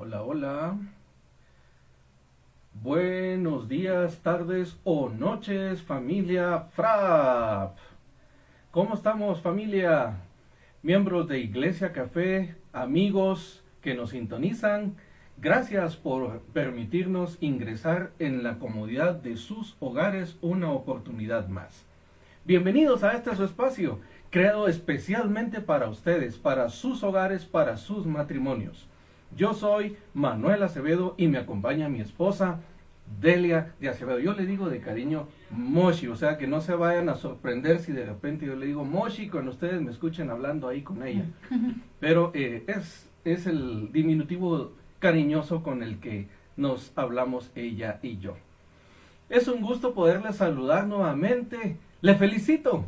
Hola, hola. Buenos días, tardes o noches, familia FRAP. ¿Cómo estamos, familia? Miembros de Iglesia Café, amigos que nos sintonizan, gracias por permitirnos ingresar en la comodidad de sus hogares una oportunidad más. Bienvenidos a este su espacio, creado especialmente para ustedes, para sus hogares, para sus matrimonios. Yo soy Manuel Acevedo y me acompaña mi esposa Delia de Acevedo. Yo le digo de cariño Moshi, o sea que no se vayan a sorprender si de repente yo le digo Moshi cuando ustedes me escuchen hablando ahí con ella. Pero es el diminutivo cariñoso con el que nos hablamos ella y yo. Es un gusto poderle saludar nuevamente. Le felicito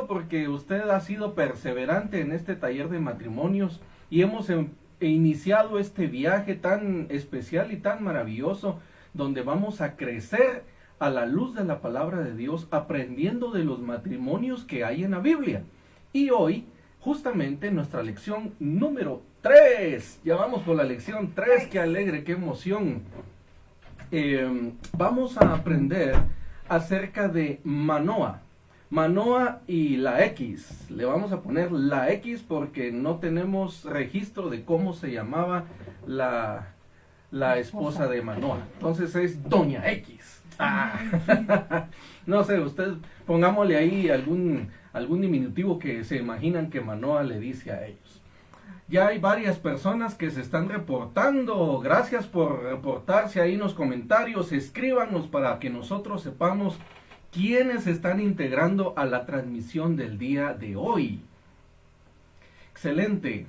porque usted ha sido perseverante en este taller de matrimonios y hemos iniciado este viaje tan especial y tan maravilloso donde vamos a crecer a la luz de la palabra de Dios, aprendiendo de los matrimonios que hay en la Biblia. Y hoy, justamente, nuestra lección número 3. Ya vamos por la lección 3, qué alegre, qué emoción. Vamos a aprender acerca de Manoah. Manoah y la X. Le vamos a poner la X porque no tenemos registro de cómo se llamaba la esposa de Manoah. Entonces es Doña X. No sé, usted pongámosle ahí algún diminutivo que se imaginan que Manoah le dice a ellos. Ya hay varias personas que se están reportando. Gracias por reportarse ahí en los comentarios. Escríbanos para que nosotros sepamos quiénes se están integrando a la transmisión del día de hoy. Excelente.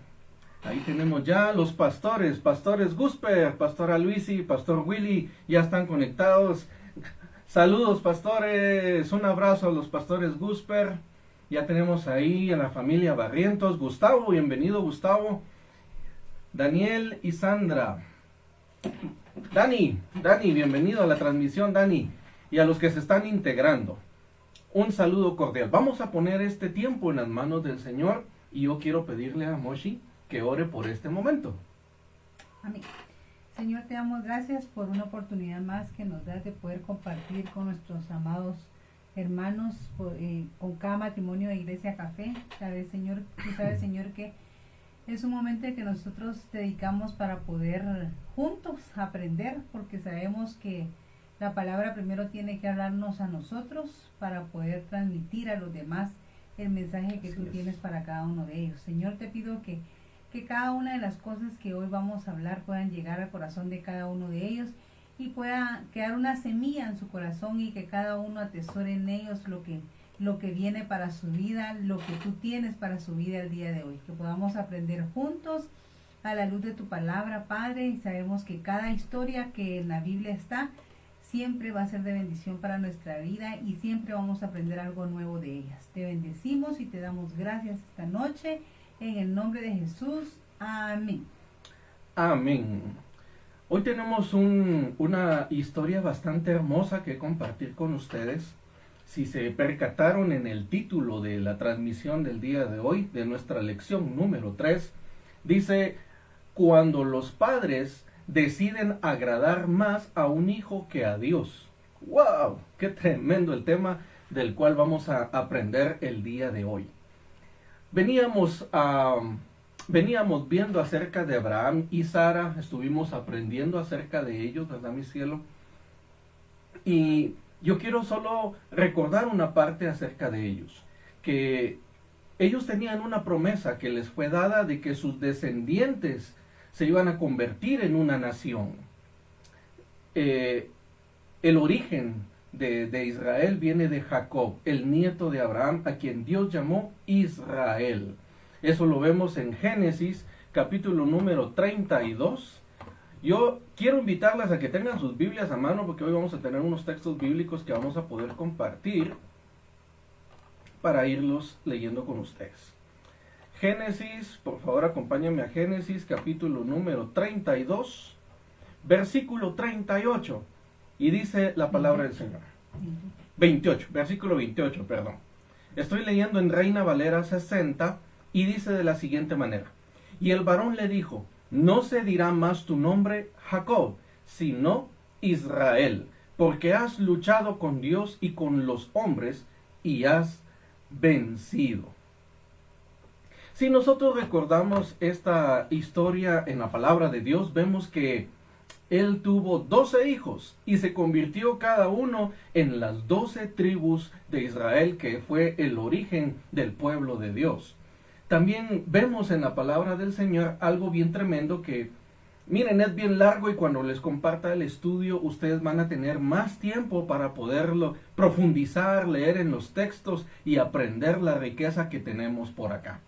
Ahí tenemos ya los pastores. Pastores Gusper, Pastora Luisi, Pastor Willy, ya están conectados. Saludos, pastores. Un abrazo a los pastores Gusper. Ya tenemos ahí a la familia Barrientos. Gustavo, bienvenido Gustavo. Daniel y Sandra. Dani, bienvenido a la transmisión, Dani. Y a los que se están integrando, un saludo cordial. Vamos a poner este tiempo en las manos del Señor y yo quiero pedirle a Moshi que ore por este momento. Amén. Señor, te damos gracias por una oportunidad más que nos das de poder compartir con nuestros amados hermanos, con cada matrimonio de Iglesia Café. Tú sabes, Señor, que es un momento que nosotros dedicamos para poder juntos aprender, porque sabemos que la palabra primero tiene que hablarnos a nosotros para poder transmitir a los demás el mensaje que tú tienes para cada uno de ellos. Señor, te pido que cada una de las cosas que hoy vamos a hablar puedan llegar al corazón de cada uno de ellos y pueda quedar una semilla en su corazón y que cada uno atesore en ellos lo que viene para su vida, lo que tú tienes para su vida el día de hoy. Que podamos aprender juntos a la luz de tu palabra, Padre, y sabemos que cada historia que en la Biblia está siempre va a ser de bendición para nuestra vida y siempre vamos a aprender algo nuevo de ellas. Te bendecimos y te damos gracias esta noche en el nombre de Jesús. Amén. Amén. Hoy tenemos una historia bastante hermosa que compartir con ustedes. Si se percataron en el título de la transmisión del día de hoy, de nuestra lección número 3, dice, cuando los padres deciden agradar más a un hijo que a Dios. ¡Wow! ¡Qué tremendo el tema del cual vamos a aprender el día de hoy! Veníamos viendo acerca de Abraham y Sara, estuvimos aprendiendo acerca de ellos, ¿verdad, mi cielo? Y yo quiero solo recordar una parte acerca de ellos, que ellos tenían una promesa que les fue dada de que sus descendientes se iban a convertir en una nación. El origen de Israel viene de Jacob, el nieto de Abraham, a quien Dios llamó Israel. Eso lo vemos en Génesis, capítulo número 32. Yo quiero invitarlas a que tengan sus Biblias a mano, porque hoy vamos a tener unos textos bíblicos que vamos a poder compartir para irlos leyendo con ustedes. Génesis, por favor acompáñame a Génesis, capítulo número 32, versículo 38. Y dice la palabra del Señor. 28, versículo 28, perdón. Estoy leyendo en Reina Valera 60 y dice de la siguiente manera. Y el varón le dijo, No se dirá más tu nombre Jacob, sino Israel, porque has luchado con Dios y con los hombres y has vencido. Si nosotros recordamos esta historia en la palabra de Dios, vemos que él tuvo 12 hijos y se convirtió cada uno en las 12 tribus de Israel, que fue el origen del pueblo de Dios. También vemos en la palabra del Señor algo bien tremendo que, miren, es bien largo y cuando les comparta el estudio ustedes van a tener más tiempo para poderlo profundizar, leer en los textos y aprender la riqueza que tenemos por acá.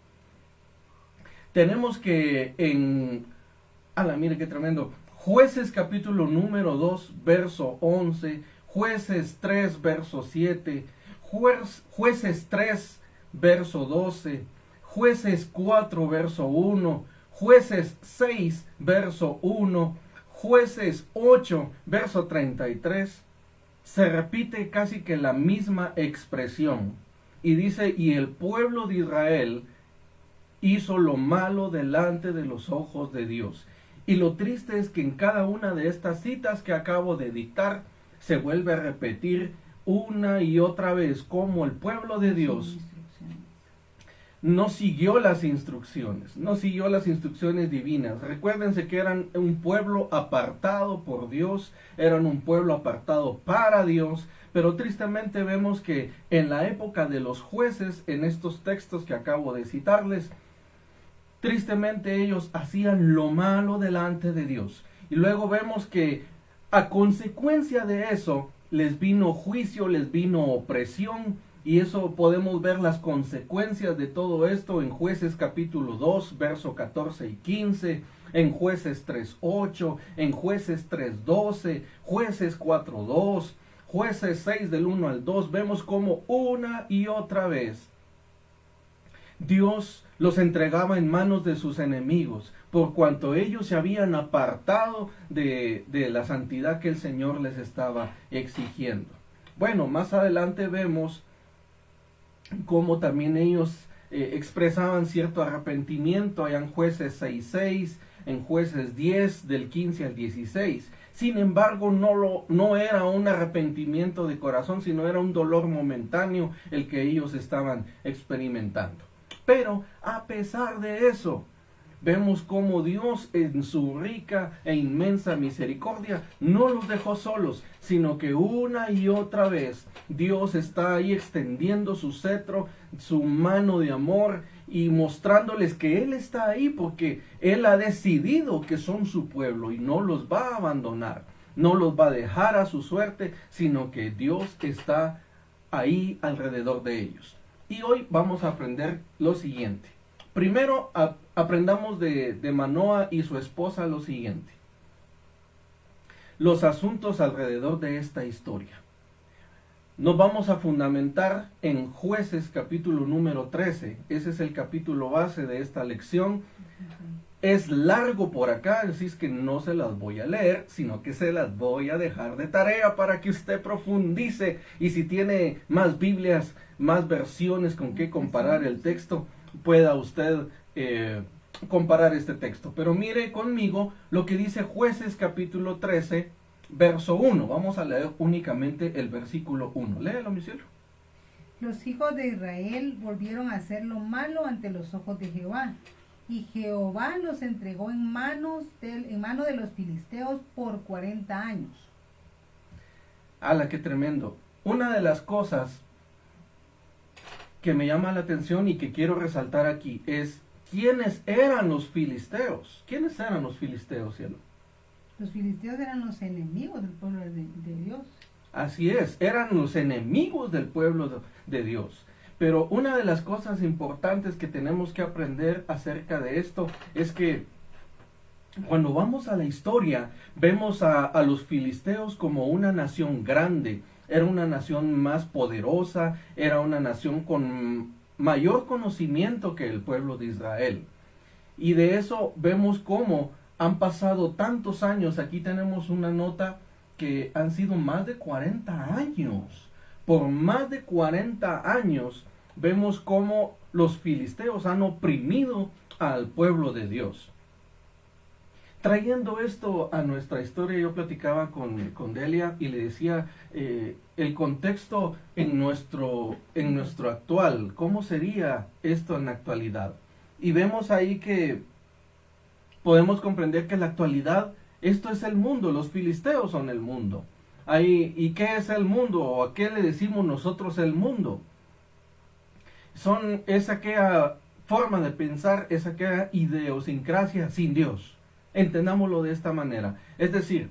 Tenemos que mire qué tremendo. Jueces capítulo número 2, verso 11, Jueces 3, verso 7, Jueces 3, verso 12, Jueces 4, verso 1, Jueces 6, verso 1, Jueces 8, verso 33. Se repite casi que la misma expresión. Y dice, y el pueblo de Israel hizo lo malo delante de los ojos de Dios. Y lo triste es que en cada una de estas citas que acabo de dictar se vuelve a repetir una y otra vez cómo el pueblo de Dios no siguió las instrucciones divinas. Recuérdense que eran un pueblo apartado por Dios, eran un pueblo apartado para Dios, pero tristemente vemos que en la época de los jueces, en estos textos que acabo de citarles, tristemente ellos hacían lo malo delante de Dios. Y luego vemos que a consecuencia de eso les vino juicio, les vino opresión. Y eso podemos ver las consecuencias de todo esto en Jueces capítulo 2, verso 14 y 15, en Jueces 3:8, en Jueces 3:12, Jueces 4:2, Jueces 6 del 1 al 2. Vemos como una y otra vez Dios los entregaba en manos de sus enemigos, por cuanto ellos se habían apartado de la santidad que el Señor les estaba exigiendo. Bueno, más adelante vemos cómo también ellos expresaban cierto arrepentimiento allá en Jueces 6:6, en Jueces 10 del 15 al 16. Sin embargo, no era un arrepentimiento de corazón, sino era un dolor momentáneo el que ellos estaban experimentando. Pero a pesar de eso, vemos cómo Dios en su rica e inmensa misericordia no los dejó solos, sino que una y otra vez Dios está ahí extendiendo su cetro, su mano de amor y mostrándoles que Él está ahí porque Él ha decidido que son su pueblo y no los va a abandonar, no los va a dejar a su suerte, sino que Dios está ahí alrededor de ellos. Y hoy vamos a aprender lo siguiente. Primero aprendamos de Manoah y su esposa lo siguiente. Los asuntos alrededor de esta historia. Nos vamos a fundamentar en Jueces capítulo número 13. Ese es el capítulo base de esta lección. Es largo por acá, así es que no se las voy a leer, sino que se las voy a dejar de tarea para que usted profundice. Y si tiene más Biblias, más versiones con que comparar el texto, pueda usted comparar este texto. Pero mire conmigo lo que dice Jueces capítulo 13, verso 1. Vamos a leer únicamente el versículo 1. Léelo, mi cielo. Los hijos de Israel volvieron a hacer lo malo ante los ojos de Jehová. Y Jehová los entregó en mano de los filisteos por 40 años. ¡Hala, qué tremendo! Una de las cosas que me llama la atención y que quiero resaltar aquí es quiénes eran los filisteos. ¿Quiénes eran los filisteos, cielo? Los filisteos eran los enemigos del pueblo de Dios. Así es, eran los enemigos del pueblo de Dios. Pero una de las cosas importantes que tenemos que aprender acerca de esto es que cuando vamos a la historia, vemos a los filisteos como una nación grande. Era una nación más poderosa, era una nación con mayor conocimiento que el pueblo de Israel. Y de eso vemos cómo han pasado tantos años. Aquí tenemos una nota que han sido más de 40 años. Por más de 40 años vemos cómo los filisteos han oprimido al pueblo de Dios. Trayendo esto a nuestra historia, yo platicaba con Delia y le decía el contexto en nuestro actual, ¿cómo sería esto en la actualidad? Y vemos ahí que podemos comprender que en la actualidad esto es el mundo, los filisteos son el mundo. Ahí, ¿y qué es el mundo? ¿O a qué le decimos nosotros el mundo? Es aquella forma de pensar, es aquella idiosincrasia sin Dios. Entendámoslo de esta manera. Es decir,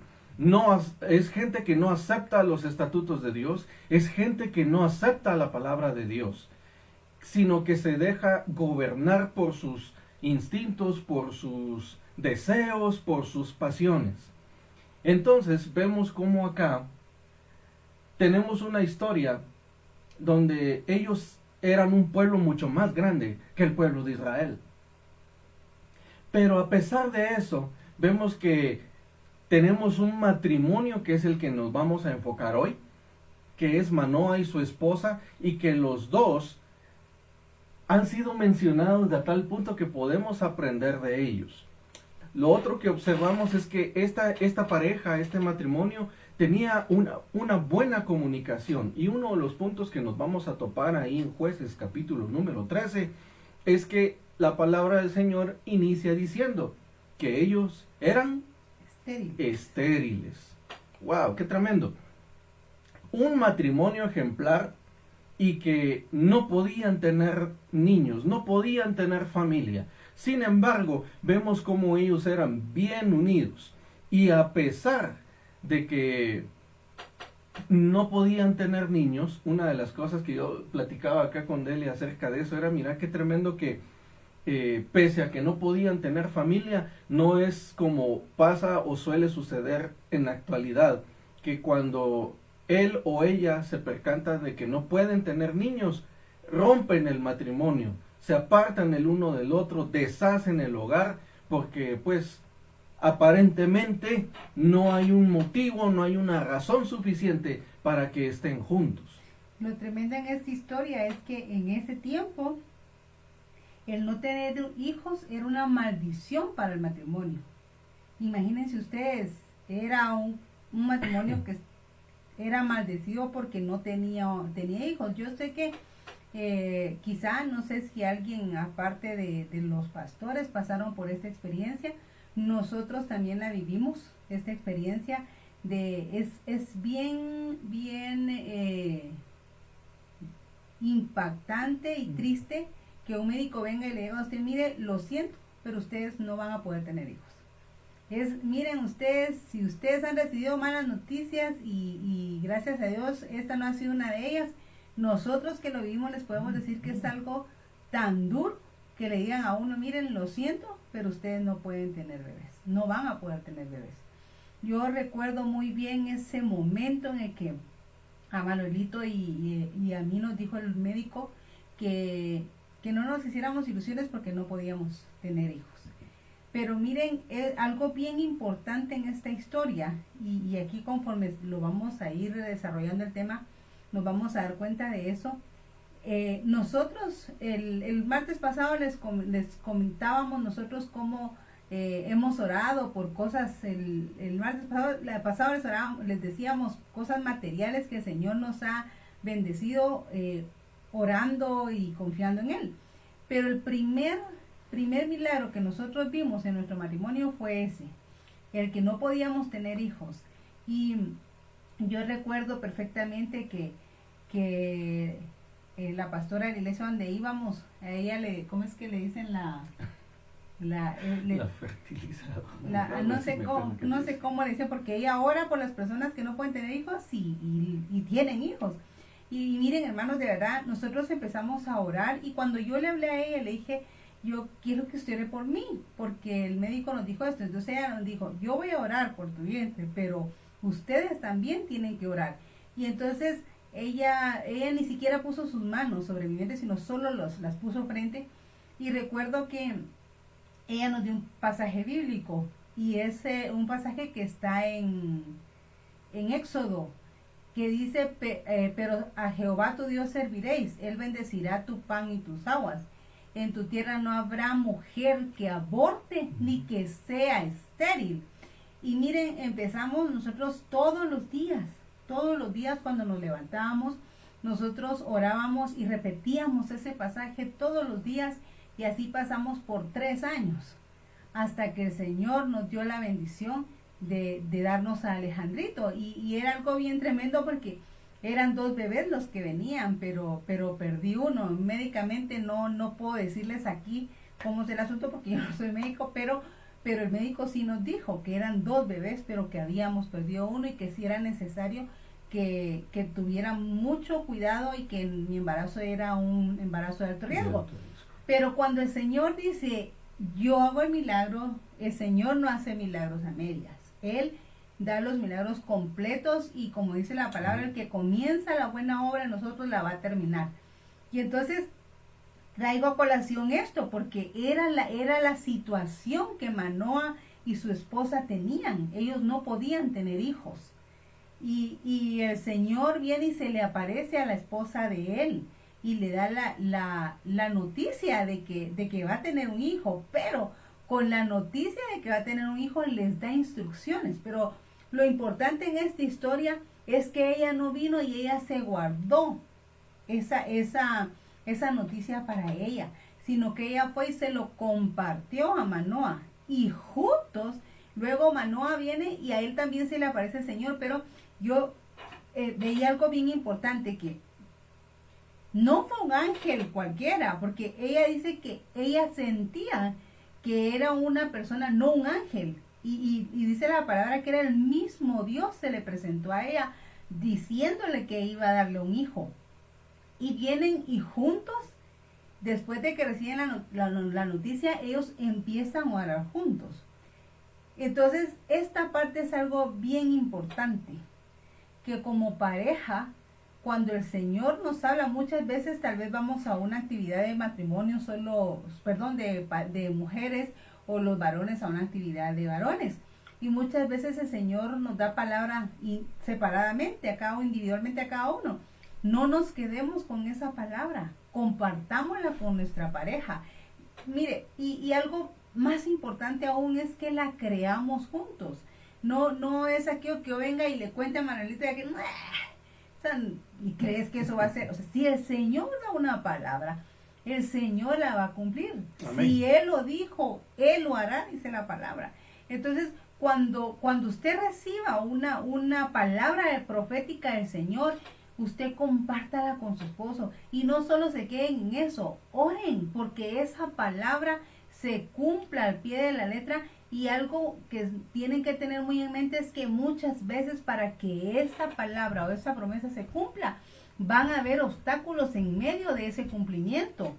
es gente que no acepta los estatutos de Dios, es gente que no acepta la palabra de Dios, sino que se deja gobernar por sus instintos, por sus deseos, por sus pasiones. Entonces vemos cómo acá tenemos una historia donde ellos eran un pueblo mucho más grande que el pueblo de Israel. Pero a pesar de eso, vemos que tenemos un matrimonio que es el que nos vamos a enfocar hoy, que es Manoa y su esposa, y que los dos han sido mencionados de a tal punto que podemos aprender de ellos. Lo otro que observamos es que esta pareja, este matrimonio, tenía una buena comunicación. Y uno de los puntos que nos vamos a topar ahí en Jueces capítulo número 13 es que la palabra del Señor inicia diciendo que ellos eran estériles. ¡Wow! ¡Qué tremendo! Un matrimonio ejemplar y que no podían tener niños, no podían tener familia. Sin embargo, vemos cómo ellos eran bien unidos. Y a pesar de que no podían tener niños, una de las cosas que yo platicaba acá con Delia acerca de eso era, mira qué tremendo que pese a que no podían tener familia, no es como pasa o suele suceder en la actualidad, que cuando él o ella se percatan de que no pueden tener niños, rompen el matrimonio, se apartan el uno del otro, deshacen el hogar, porque pues aparentemente no hay un motivo, no hay una razón suficiente para que estén juntos. Lo tremendo en esta historia es que en ese tiempo el no tener hijos era una maldición para el matrimonio. Imagínense ustedes, era un matrimonio que era maldecido porque no tenía hijos. Yo sé que quizá, no sé si alguien aparte de los pastores pasaron por esta experiencia. Nosotros también la vivimos, esta experiencia es bien impactante y triste que un médico venga y le diga a usted, mire, lo siento, pero ustedes no van a poder tener hijos. Miren ustedes, si ustedes han recibido malas noticias y gracias a Dios esta no ha sido una de ellas, nosotros que lo vivimos les podemos decir que es algo tan duro que le digan a uno, miren, lo siento, pero ustedes no pueden tener bebés, no van a poder tener bebés. Yo recuerdo muy bien ese momento en el que a Manuelito y a mí nos dijo el médico que no nos hiciéramos ilusiones porque no podíamos tener hijos. Pero miren, algo bien importante en esta historia, y aquí conforme lo vamos a ir desarrollando el tema, nos vamos a dar cuenta de eso. Nosotros, el martes pasado les comentábamos nosotros cómo hemos orado por cosas, el martes pasado les decíamos cosas materiales que el Señor nos ha bendecido orando y confiando en Él. Pero el primer milagro que nosotros vimos en nuestro matrimonio fue ese, el que no podíamos tener hijos. Y yo recuerdo perfectamente que la pastora de la iglesia donde íbamos, a ella ¿cómo es que le dicen la fertilizadora? No sé cómo le dicen, porque ella ora por las personas que no pueden tener hijos y tienen hijos. Y miren, hermanos, de verdad, nosotros empezamos a orar y cuando yo le hablé a ella, le dije, yo quiero que usted ore por mí, porque el médico nos dijo esto. Entonces ella nos dijo, yo voy a orar por tu vientre, pero ustedes también tienen que orar. Y entonces ella ni siquiera puso sus manos sobre mi vientre, sino solo las puso frente. Y recuerdo que ella nos dio un pasaje bíblico, y es un pasaje que está en Éxodo, que dice, pero a Jehová tu Dios serviréis, Él bendecirá tu pan y tus aguas. en tu tierra no habrá mujer que aborte ni que sea estéril. Y miren, empezamos nosotros todos los días cuando nos levantábamos, nosotros orábamos y repetíamos ese pasaje todos los días, y así pasamos por 3 años, hasta que el Señor nos dio la bendición de darnos a Alejandrito, y era algo bien tremendo porque eran 2 bebés los que venían, pero perdí uno. Médicamente no puedo decirles aquí cómo es el asunto porque yo no soy médico, pero el médico sí nos dijo que eran 2 bebés, pero que habíamos perdido uno y que sí era necesario que tuviera mucho cuidado y que mi embarazo era un embarazo de alto riesgo. Pero cuando el Señor dice, yo hago el milagro, el Señor no hace milagros a medias. Él da los milagros completos, y como dice la palabra, el que comienza la buena obra en nosotros la va a terminar. Y entonces traigo a colación esto porque era la situación que Manoah y su esposa tenían. Ellos no podían tener hijos. Y el Señor viene y se le aparece a la esposa de él y le da la noticia de que va a tener un hijo, pero con la noticia de que va a tener un hijo les da instrucciones. Pero lo importante en esta historia es que ella no vino y ella se guardó esa noticia para ella, sino que ella fue y se lo compartió a Manoah, y juntos, luego Manoah viene y a él también se le aparece el Señor. Pero yo veía algo bien importante, que no fue un ángel cualquiera, porque ella dice que ella sentía que era una persona, no un ángel, y dice la palabra que era el mismo Dios, se le presentó a ella diciéndole que iba a darle un hijo. Y vienen y juntos, después de que reciben la noticia, ellos empiezan a orar juntos. Entonces, esta parte es algo bien importante, que como pareja, cuando el Señor nos habla, muchas veces tal vez vamos a una actividad de matrimonio de mujeres, o los varones a una actividad de varones. Y muchas veces el Señor nos da palabra separadamente, individualmente a cada uno. No nos quedemos con esa palabra, compartámosla con nuestra pareja. Mire, y algo más importante aún es que la creamos juntos. No es aquello que yo venga y le cuente a Manuelita que y crees que eso va a ser. O sea, si el Señor da una palabra, el Señor la va a cumplir. Amén. Si Él lo dijo, Él lo hará, dice la palabra. Entonces, cuando usted reciba una palabra profética del Señor, usted compártala con su esposo, y no solo se queden en eso, oren porque esa palabra se cumpla al pie de la letra. Y algo que tienen que tener muy en mente es que muchas veces, para que esa palabra o esa promesa se cumpla, van a haber obstáculos en medio de ese cumplimiento.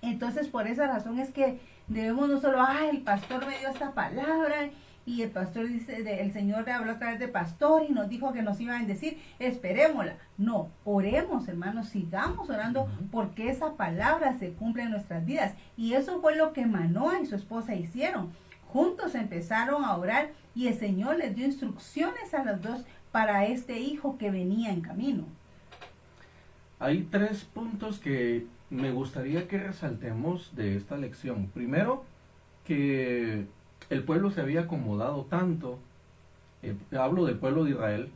Entonces, por esa razón es que debemos no solo, el pastor me dio esta palabra, y el pastor dice, el Señor le habló a través del pastor y nos dijo que nos iba a bendecir, esperémosla. No, oremos, hermanos, sigamos orando porque esa palabra se cumpla en nuestras vidas. Y eso fue lo que Manoah y su esposa hicieron. Juntos empezaron a orar, y el Señor les dio instrucciones a los dos para este hijo que venía en camino. Hay 3 puntos que me gustaría que resaltemos de esta lección. Primero, que el pueblo se había acomodado tanto, hablo del pueblo de Israel,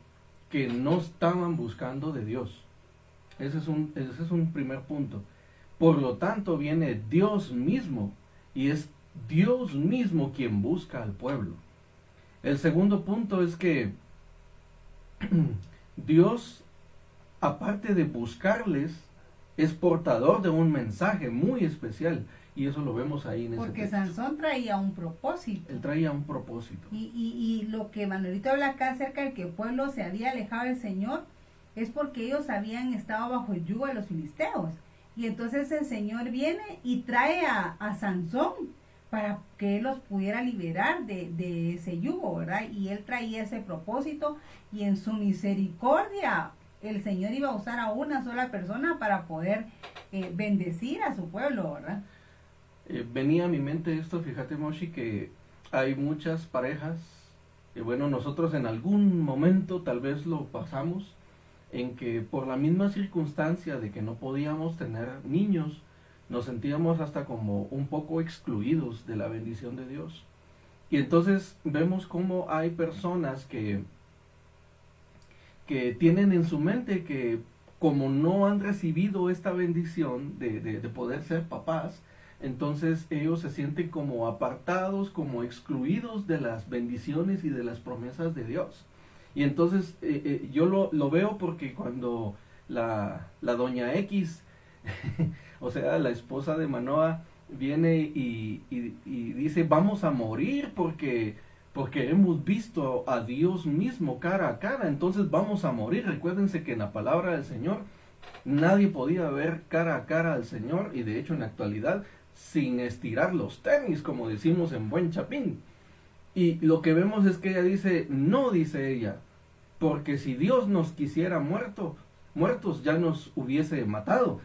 que no estaban buscando de Dios. Ese es un primer punto. Por lo tanto, viene Dios mismo, y es Dios mismo quien busca al pueblo. El segundo punto es que Dios, aparte de buscarles, es portador de un mensaje muy especial, y eso lo vemos ahí en ese Porque texto. Sansón traía un propósito. Él traía un propósito. Y lo que Manuelito habla acá acerca de que el pueblo se había alejado del Señor, es porque ellos habían estado bajo el yugo de los filisteos. Y entonces el Señor viene y trae a Sansón para que él los pudiera liberar de ese yugo, ¿verdad? Y él traía ese propósito, y en su misericordia el Señor iba a usar a una sola persona para poder bendecir a su pueblo, ¿verdad? Venía a mi mente esto, fíjate, Moshi, que hay muchas parejas, bueno, nosotros en algún momento tal vez lo pasamos, en que por la misma circunstancia de que no podíamos tener niños, nos sentíamos hasta como un poco excluidos de la bendición de Dios. Y entonces vemos cómo hay personas que tienen en su mente que como no han recibido esta bendición de poder ser papás, entonces ellos se sienten como apartados, como excluidos de las bendiciones y de las promesas de Dios. Y entonces yo lo veo porque cuando la doña X, o sea, la esposa de Manoah, viene y dice, vamos a morir porque hemos visto a Dios mismo cara a cara, entonces vamos a morir. Recuérdense que en la palabra del Señor nadie podía ver cara a cara al Señor, y de hecho en la actualidad sin estirar los tenis, como decimos en buen chapín. Y lo que vemos es que ella dice, no, dice ella, porque si Dios nos quisiera muertos ya nos hubiese matado,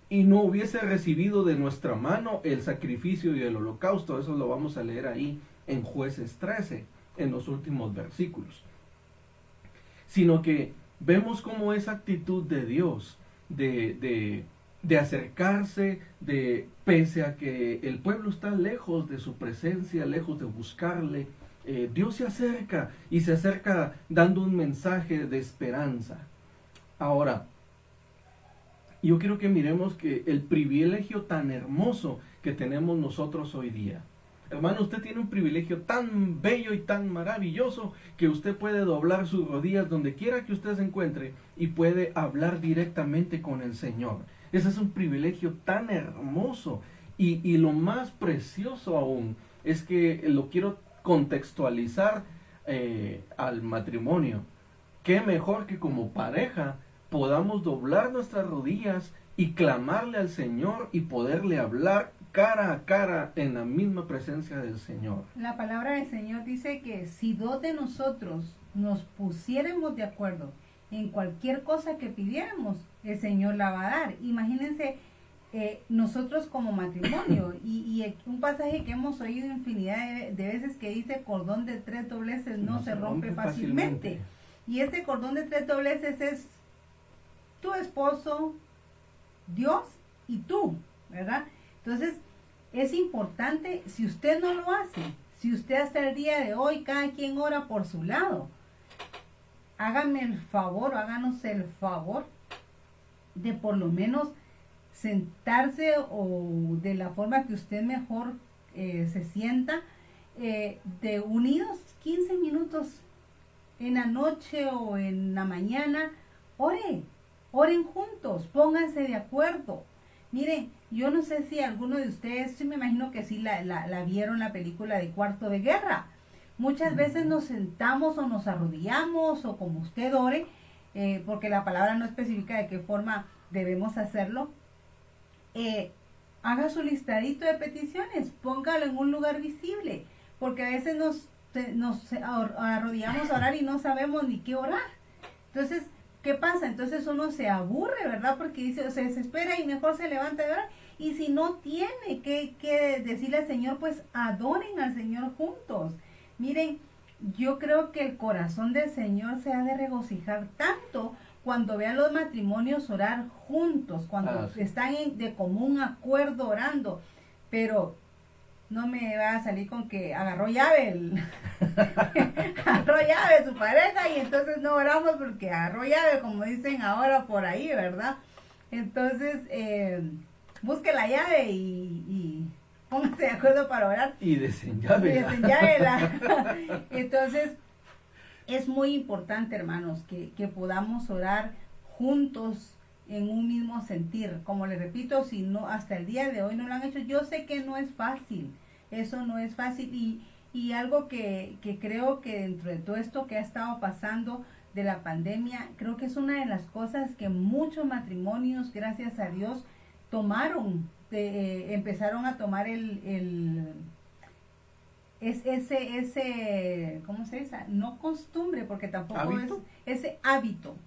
y no hubiese recibido de nuestra mano el sacrificio y el holocausto. Eso lo vamos a leer ahí en Jueces 13, en los últimos versículos. Sino que vemos como esa actitud de Dios, de acercarse, pese a que el pueblo está lejos de su presencia, lejos de buscarle, Dios se acerca, y se acerca dando un mensaje de esperanza. Ahora, yo quiero que miremos que el privilegio tan hermoso que tenemos nosotros hoy día. Hermano, usted tiene un privilegio tan bello y tan maravilloso que usted puede doblar sus rodillas donde quiera que usted se encuentre y puede hablar directamente con el Señor. Ese es un privilegio tan hermoso, y lo más precioso aún es que lo quiero contextualizar al matrimonio. Qué mejor que como pareja podamos doblar nuestras rodillas y clamarle al Señor y poderle hablar cara a cara en la misma presencia del Señor. La palabra del Señor dice que si dos de nosotros nos pusiéramos de acuerdo en cualquier cosa que pidiéramos, el Señor la va a dar. Imagínense nosotros como matrimonio, y un pasaje que hemos oído infinidad de veces que dice, cordón de 3 dobleces no se rompe fácilmente. Y este cordón de 3 dobleces es tu esposo, Dios y tú, ¿verdad? Entonces, es importante, si usted no lo hace, si usted hasta el día de hoy, cada quien ora por su lado, háganme el favor, háganos el favor de por lo menos sentarse, o de la forma que usted mejor se sienta, de unidos 15 minutos en la noche o en la mañana, oren juntos, pónganse de acuerdo. Miren, yo no sé si alguno de ustedes, sí me imagino que sí la vieron, la película de Cuarto de Guerra. Muchas veces nos sentamos o nos arrodillamos o como usted ore, porque la palabra no especifica de qué forma debemos hacerlo. Haga su listadito de peticiones, póngalo en un lugar visible, porque a veces nos arrodillamos a orar y no sabemos ni qué orar. Entonces, ¿qué pasa? Entonces uno se aburre, ¿verdad? Porque dice, se desespera y mejor se levanta de orar. Y si no tiene que decirle al Señor, pues adoren al Señor juntos. Miren, yo creo que el corazón del Señor se ha de regocijar tanto cuando ve a los matrimonios orar juntos, cuando están de común acuerdo orando. Pero no me va a salir con que agarró llave agarró llave su pareja y entonces no oramos porque agarró llave, como dicen ahora por ahí, ¿verdad? Entonces, busque la llave y póngase de acuerdo para orar. Y desenllávela. Entonces, es muy importante, hermanos, que podamos orar juntos en un mismo sentir. Como les repito, si no, hasta el día de hoy no lo han hecho, yo sé que no es fácil, eso no es fácil, y algo que creo que dentro de todo esto que ha estado pasando de la pandemia, creo que es una de las cosas que muchos matrimonios, gracias a Dios, tomaron, empezaron a tomar ese ¿cómo se dice? No costumbre, porque tampoco ¿hábito? Es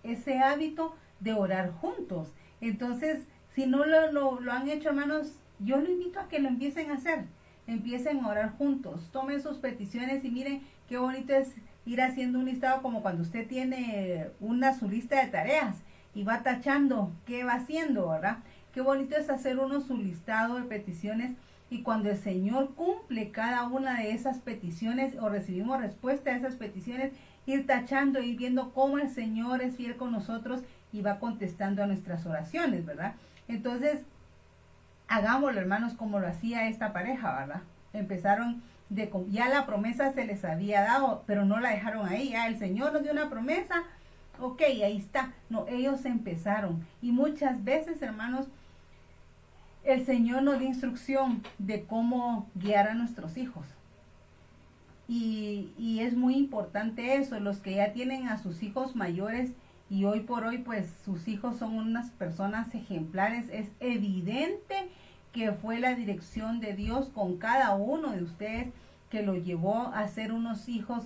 ese hábito de orar juntos. Entonces, si no lo han hecho, hermanos, yo lo invito a que lo empiecen a hacer. Empiecen a orar juntos, tomen sus peticiones y miren qué bonito es ir haciendo un listado, como cuando usted tiene su lista de tareas y va tachando qué va haciendo, ¿verdad? Qué bonito es hacer uno su listado de peticiones y cuando el Señor cumple cada una de esas peticiones o recibimos respuesta a esas peticiones, ir tachando, ir viendo cómo el Señor es fiel con nosotros y va contestando a nuestras oraciones, ¿verdad? Entonces, hagámoslo, hermanos, como lo hacía esta pareja, ¿verdad? Empezaron ya la promesa se les había dado, pero no la dejaron ahí. Ya el Señor nos dio una promesa, ok, ahí está. No, ellos empezaron. Y muchas veces, hermanos, el Señor nos da instrucción de cómo guiar a nuestros hijos. Y es muy importante eso, los que ya tienen a sus hijos mayores y hoy por hoy pues sus hijos son unas personas ejemplares, es evidente que fue la dirección de Dios con cada uno de ustedes que lo llevó a ser unos hijos,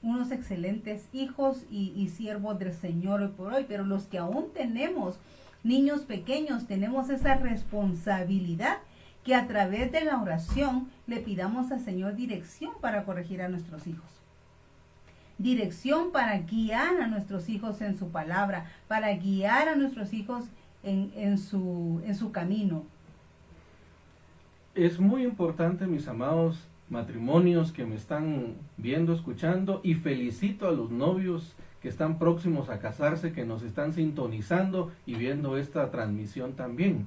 unos excelentes hijos y siervos del Señor hoy por hoy, pero los que aún tenemos niños pequeños, tenemos esa responsabilidad que a través de la oración le pidamos al Señor dirección para corregir a nuestros hijos. Dirección para guiar a nuestros hijos en su palabra, para guiar a nuestros hijos en su camino. Es muy importante, mis amados matrimonios que me están viendo, escuchando, y felicito a los novios que están próximos a casarse, que nos están sintonizando y viendo esta transmisión también.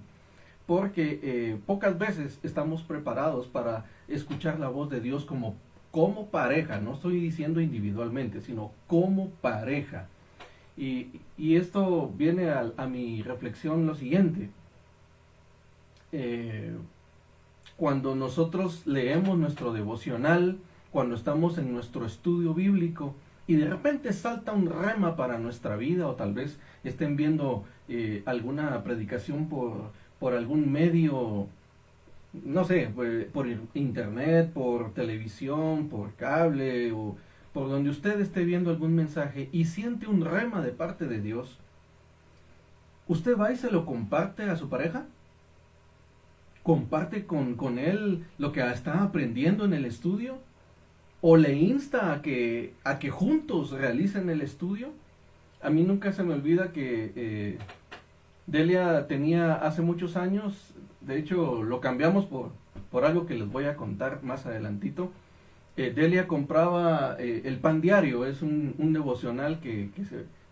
Porque pocas veces estamos preparados para escuchar la voz de Dios como pareja, no estoy diciendo individualmente, sino como pareja. Y esto viene a mi reflexión lo siguiente. Cuando nosotros leemos nuestro devocional, cuando estamos en nuestro estudio bíblico, y de repente salta un rema para nuestra vida, o tal vez estén viendo alguna predicación por algún medio, no sé, por internet, por televisión, por cable, o por donde usted esté viendo algún mensaje y siente un rema de parte de Dios, ¿usted va y se lo comparte a su pareja? ¿Comparte con él lo que está aprendiendo en el estudio? ¿O le insta a que juntos realicen el estudio? A mí nunca se me olvida que Delia tenía hace muchos años, de hecho lo cambiamos por algo que les voy a contar más adelantito. Delia compraba el Pan Diario, es un devocional que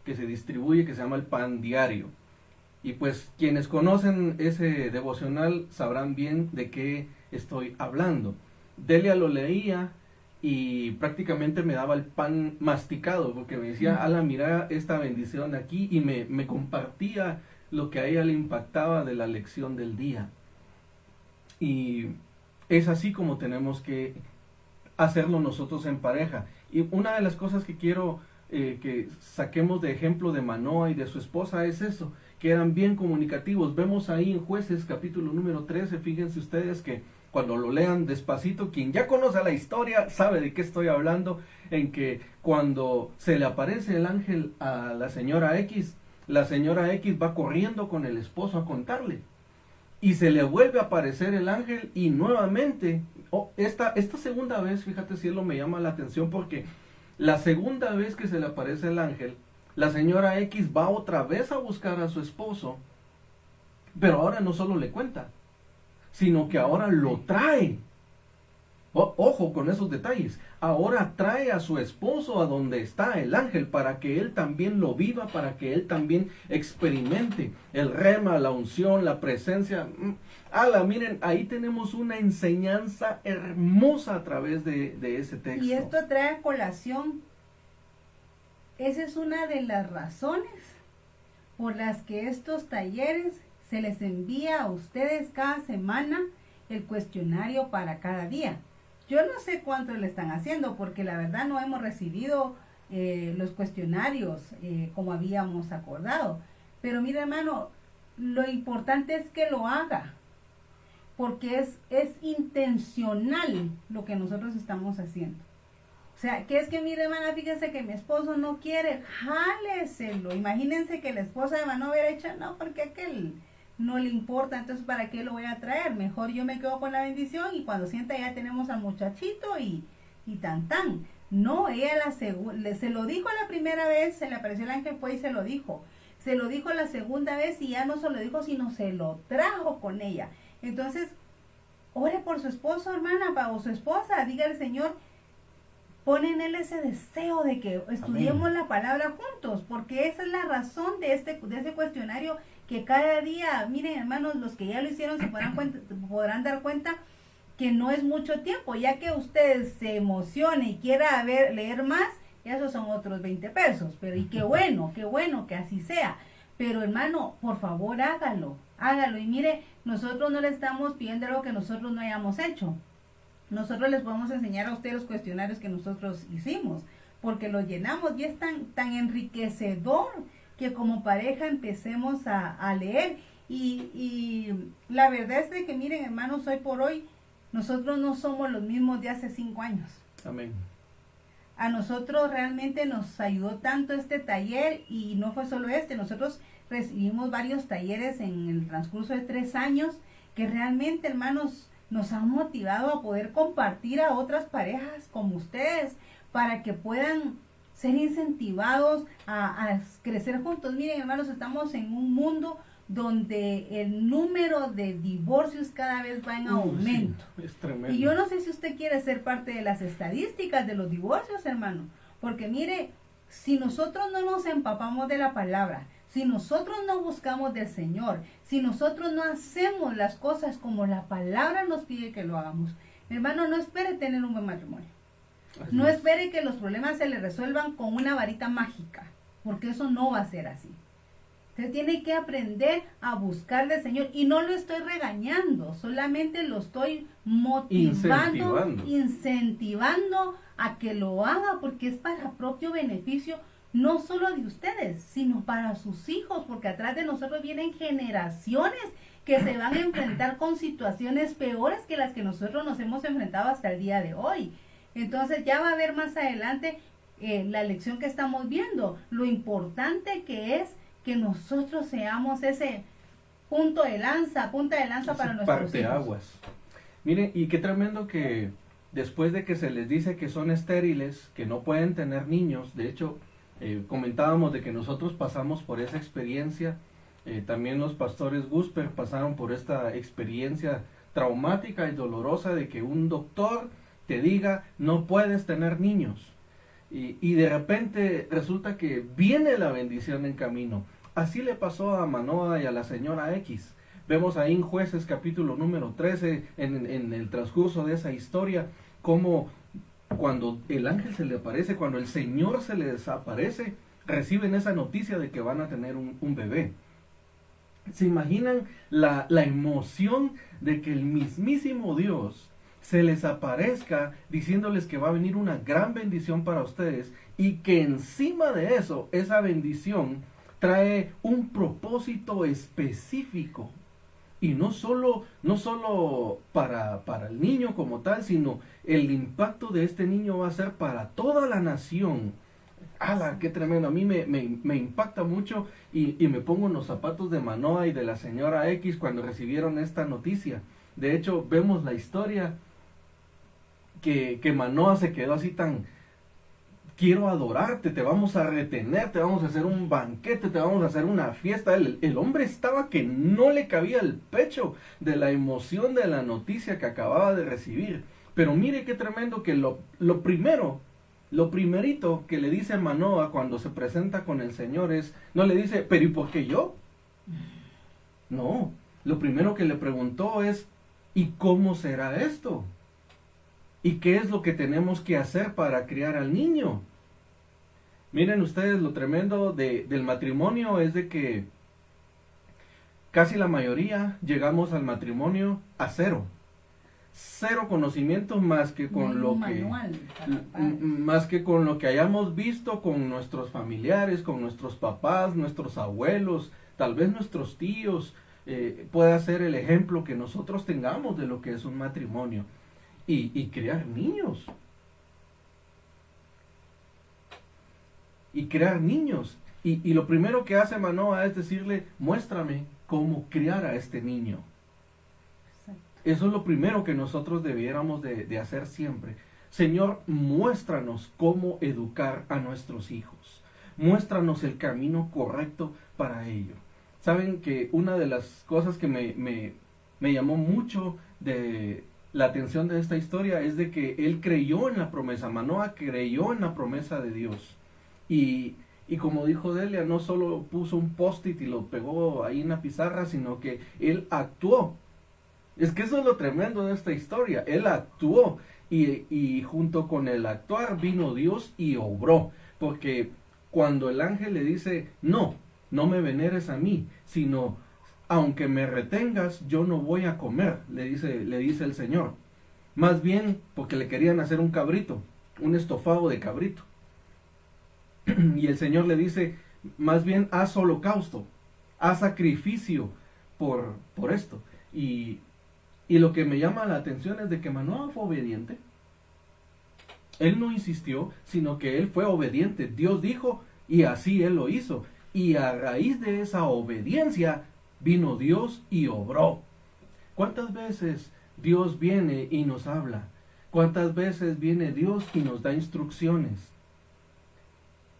se distribuye, que se llama el Pan Diario. Y pues quienes conocen ese devocional sabrán bien de qué estoy hablando. Delia lo leía y prácticamente me daba el pan masticado, porque me decía, Ala, mira esta bendición aquí, y me compartía lo que a ella le impactaba de la lección del día. Y es así como tenemos que hacerlo nosotros en pareja. Y una de las cosas que quiero que saquemos de ejemplo de Manoa y de su esposa es eso, que eran bien comunicativos. Vemos ahí en Jueces capítulo número 13, fíjense ustedes que cuando lo lean despacito, quien ya conoce la historia sabe de qué estoy hablando, en que cuando se le aparece el ángel a la señora X va corriendo con el esposo a contarle. Y se le vuelve a aparecer el ángel y nuevamente, esta segunda vez, fíjate, cielo, me llama la atención porque la segunda vez que se le aparece el ángel, la señora X va otra vez a buscar a su esposo, pero ahora no solo le cuenta, sino que ahora lo trae. Ojo con esos detalles. Ahora trae a su esposo a donde está el ángel para que él también lo viva, para que él también experimente el rema, la unción, la presencia. Miren, ahí tenemos una enseñanza hermosa a través de ese texto. Y esto trae a colación. Esa es una de las razones por las que estos talleres se les envía a ustedes cada semana el cuestionario para cada día. Yo no sé cuánto le están haciendo porque la verdad no hemos recibido los cuestionarios como habíamos acordado. Pero mira, hermano, lo importante es que lo haga porque es intencional lo que nosotros estamos haciendo. O sea, que es que mire, hermana, fíjese que mi esposo no quiere, jáleselo. Imagínense que la esposa de Manoa hubiera dicho, no, porque aquel no le importa, entonces ¿para qué lo voy a traer? Mejor yo me quedo con la bendición y cuando sienta ya tenemos al muchachito y tan. No, ella se lo dijo la primera vez, se le apareció el ángel, fue y se lo dijo. se lo dijo la segunda vez y ya no se lo dijo, sino se lo trajo con ella. Entonces, ore por su esposo, hermana, o su esposa, dígale, Señor, pon en él ese deseo de que estudiemos Amén. la palabra juntos, porque esa es la razón de ese cuestionario que cada día, miren, hermanos, los que ya lo hicieron se podrán dar cuenta que no es mucho tiempo, ya que usted se emocione y quiera leer más, ya esos son otros 20 pesos, pero y qué bueno que así sea. Pero hermano, por favor hágalo, y mire, nosotros no le estamos pidiendo algo que nosotros no hayamos hecho. Nosotros les podemos enseñar a ustedes los cuestionarios que nosotros hicimos, porque los llenamos y es tan enriquecedor que como pareja empecemos a leer. Y la verdad es de que miren, hermanos, hoy por hoy nosotros no somos los mismos de hace 5 años. Amén. A nosotros realmente nos ayudó tanto este taller, y no fue solo nosotros recibimos varios talleres en el transcurso de 3 años que realmente, hermanos, nos han motivado a poder compartir a otras parejas como ustedes para que puedan ser incentivados a crecer juntos. Miren, hermanos, estamos en un mundo donde el número de divorcios cada vez va en aumento. Sí, es tremendo. Y yo no sé si usted quiere ser parte de las estadísticas de los divorcios, hermano, porque mire, si nosotros no nos empapamos de la palabra, si nosotros no buscamos del Señor, si nosotros no hacemos las cosas como la palabra nos pide que lo hagamos, hermano, no espere tener un buen matrimonio. Así No es. espere que los problemas se le resuelvan con una varita mágica, porque eso no va a ser así. Usted tiene que aprender a buscarle al Señor, y no lo estoy regañando, solamente lo estoy motivando, incentivando a que lo haga, porque es para propio beneficio, no solo de ustedes, sino para sus hijos, porque atrás de nosotros vienen generaciones que se van a enfrentar con situaciones peores que las que nosotros nos hemos enfrentado hasta el día de hoy. Entonces ya va a ver más adelante la lección que estamos viendo, lo importante que es que nosotros seamos ese punta de lanza para nuestros hijos. Aguas. Miren, y qué tremendo que después de que se les dice que son estériles, que no pueden tener niños, de hecho, comentábamos de que nosotros pasamos por esa experiencia, también los pastores Gusper pasaron por esta experiencia traumática y dolorosa de que un doctor te diga no puedes tener niños, y de repente resulta que viene la bendición en camino. Así le pasó a Manoah y a la señora X. Vemos ahí en Jueces capítulo número 13, en el transcurso de esa historia, cómo cuando el ángel se le aparece, cuando el Señor se les aparece, reciben esa noticia de que van a tener un bebé. ¿Se imaginan la emoción de que el mismísimo Dios se les aparezca diciéndoles que va a venir una gran bendición para ustedes, y que encima de eso, esa bendición trae un propósito específico? Y no solo para el niño como tal, sino el impacto de este niño va a ser para toda la nación. ¡Hala, qué tremendo! A mí me impacta mucho, y me pongo en los zapatos de Manoah y de la señora X cuando recibieron esta noticia. De hecho, vemos la historia que Manoah se quedó así tan: quiero adorarte, te vamos a retener, te vamos a hacer un banquete, te vamos a hacer una fiesta. El hombre estaba que no le cabía el pecho de la emoción de la noticia que acababa de recibir. Pero mire qué tremendo que lo primerito que le dice Manoah cuando se presenta con el Señor es, no le dice, pero ¿y por qué yo? No, lo primero que le preguntó es, ¿y cómo será esto? ¿Y qué es lo que tenemos que hacer para criar al niño? Miren ustedes, lo tremendo del matrimonio es de que casi la mayoría llegamos al matrimonio a cero conocimientos más que con lo que hayamos visto con nuestros familiares, con nuestros papás, nuestros abuelos, tal vez nuestros tíos. Pueda ser el ejemplo que nosotros tengamos de lo que es un matrimonio. Y crear niños. Y lo primero que hace Manoah es decirle, muéstrame cómo criar a este niño. Exacto. Eso es lo primero que nosotros debiéramos de hacer siempre. Señor, muéstranos cómo educar a nuestros hijos. muéstranos el camino correcto para ello. Saben que una de las cosas que me llamó mucho de la atención de esta historia es de que él creyó en la promesa, Manoah creyó en la promesa de Dios. Y como dijo Delia, no solo puso un post-it y lo pegó ahí en la pizarra, sino que él actuó. Es que eso es lo tremendo de esta historia. Él actuó y junto con el actuar vino Dios y obró. Porque cuando el ángel le dice, no me veneres a mí, sino aunque me retengas, yo no voy a comer, le dice el Señor. Más bien porque le querían hacer un cabrito, un estofado de cabrito. Y el Señor le dice, más bien haz holocausto, haz sacrificio por esto. Y lo que me llama la atención es de que Manoah fue obediente. Él no insistió, sino que él fue obediente. Dios dijo y así él lo hizo. Y a raíz de esa obediencia vino Dios y obró. ¿Cuántas veces Dios viene y nos habla? ¿Cuántas veces viene Dios y nos da instrucciones?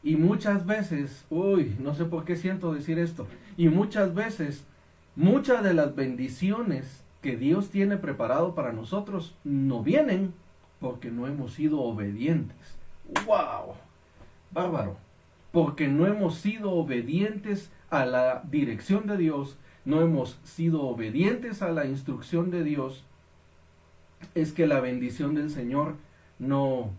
Y muchas veces, no sé por qué siento decir esto, y muchas veces, muchas de las bendiciones que Dios tiene preparado para nosotros no vienen porque no hemos sido obedientes. ¡Wow! Bárbaro. Porque no hemos sido obedientes a la dirección de Dios, no hemos sido obedientes a la instrucción de Dios, es que la bendición del Señor no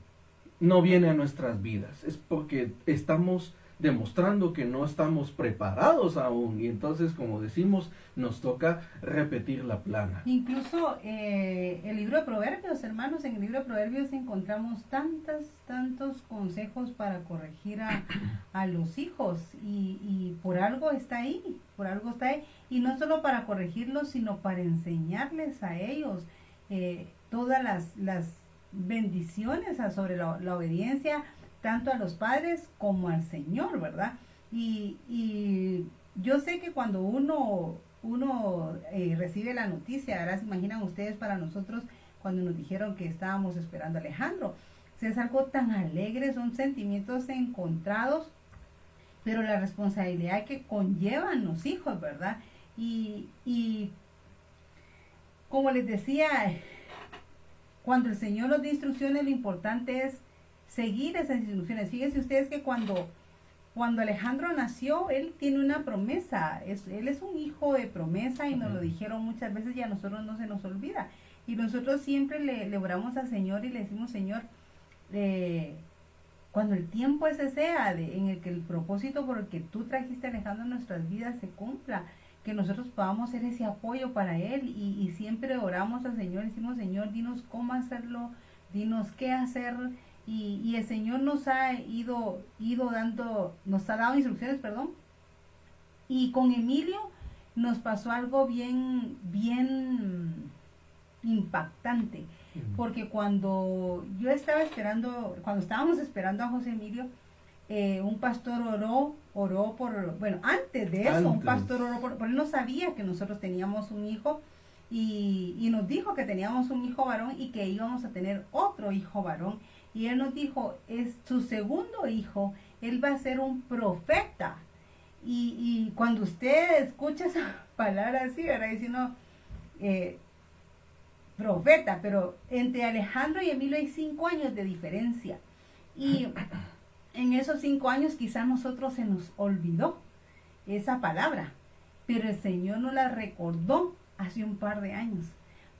viene a nuestras vidas. Es porque estamos demostrando que no estamos preparados aún. Y entonces, como decimos, nos toca repetir la plana. Incluso el libro de Proverbios, hermanos, en el libro de Proverbios encontramos tantos consejos para corregir a los hijos. Y por algo está ahí, Y no solo para corregirlos, sino para enseñarles a ellos todas las bendiciones sobre la obediencia, tanto a los padres como al Señor, ¿verdad? Y yo sé que cuando uno recibe la noticia, ahora se imaginan ustedes para nosotros cuando nos dijeron que estábamos esperando a Alejandro, es algo tan alegre, son sentimientos encontrados, pero la responsabilidad que conllevan los hijos, ¿verdad? Y como les decía, cuando el Señor nos da instrucciones, lo importante es seguir esas instrucciones. Fíjense ustedes que cuando Alejandro nació, él tiene una promesa. Él es un hijo de promesa y nos lo dijeron muchas veces y a nosotros no se nos olvida. Y nosotros siempre le oramos al Señor y le decimos, Señor, cuando el tiempo ese sea en el que el propósito por el que tú trajiste a Alejandro en nuestras vidas se cumpla, que nosotros podamos ser ese apoyo para él y siempre oramos al Señor, decimos, Señor, dinos cómo hacerlo, dinos qué hacer, y el Señor nos ha nos ha dado instrucciones, y con Emilio nos pasó algo bien impactante, porque cuando estábamos esperando a José Emilio, un pastor oró antes de eso, un pastor oró por él. No sabía que nosotros teníamos un hijo y nos dijo que teníamos un hijo varón y que íbamos a tener otro hijo varón, y él nos dijo, es su segundo hijo, él va a ser un profeta. Y cuando usted escucha esa palabra así, ¿verdad? Diciendo profeta, pero entre Alejandro y Emilio hay 5 años de diferencia, y en esos 5 años quizás nosotros se nos olvidó esa palabra, pero el Señor nos la recordó hace un par de años,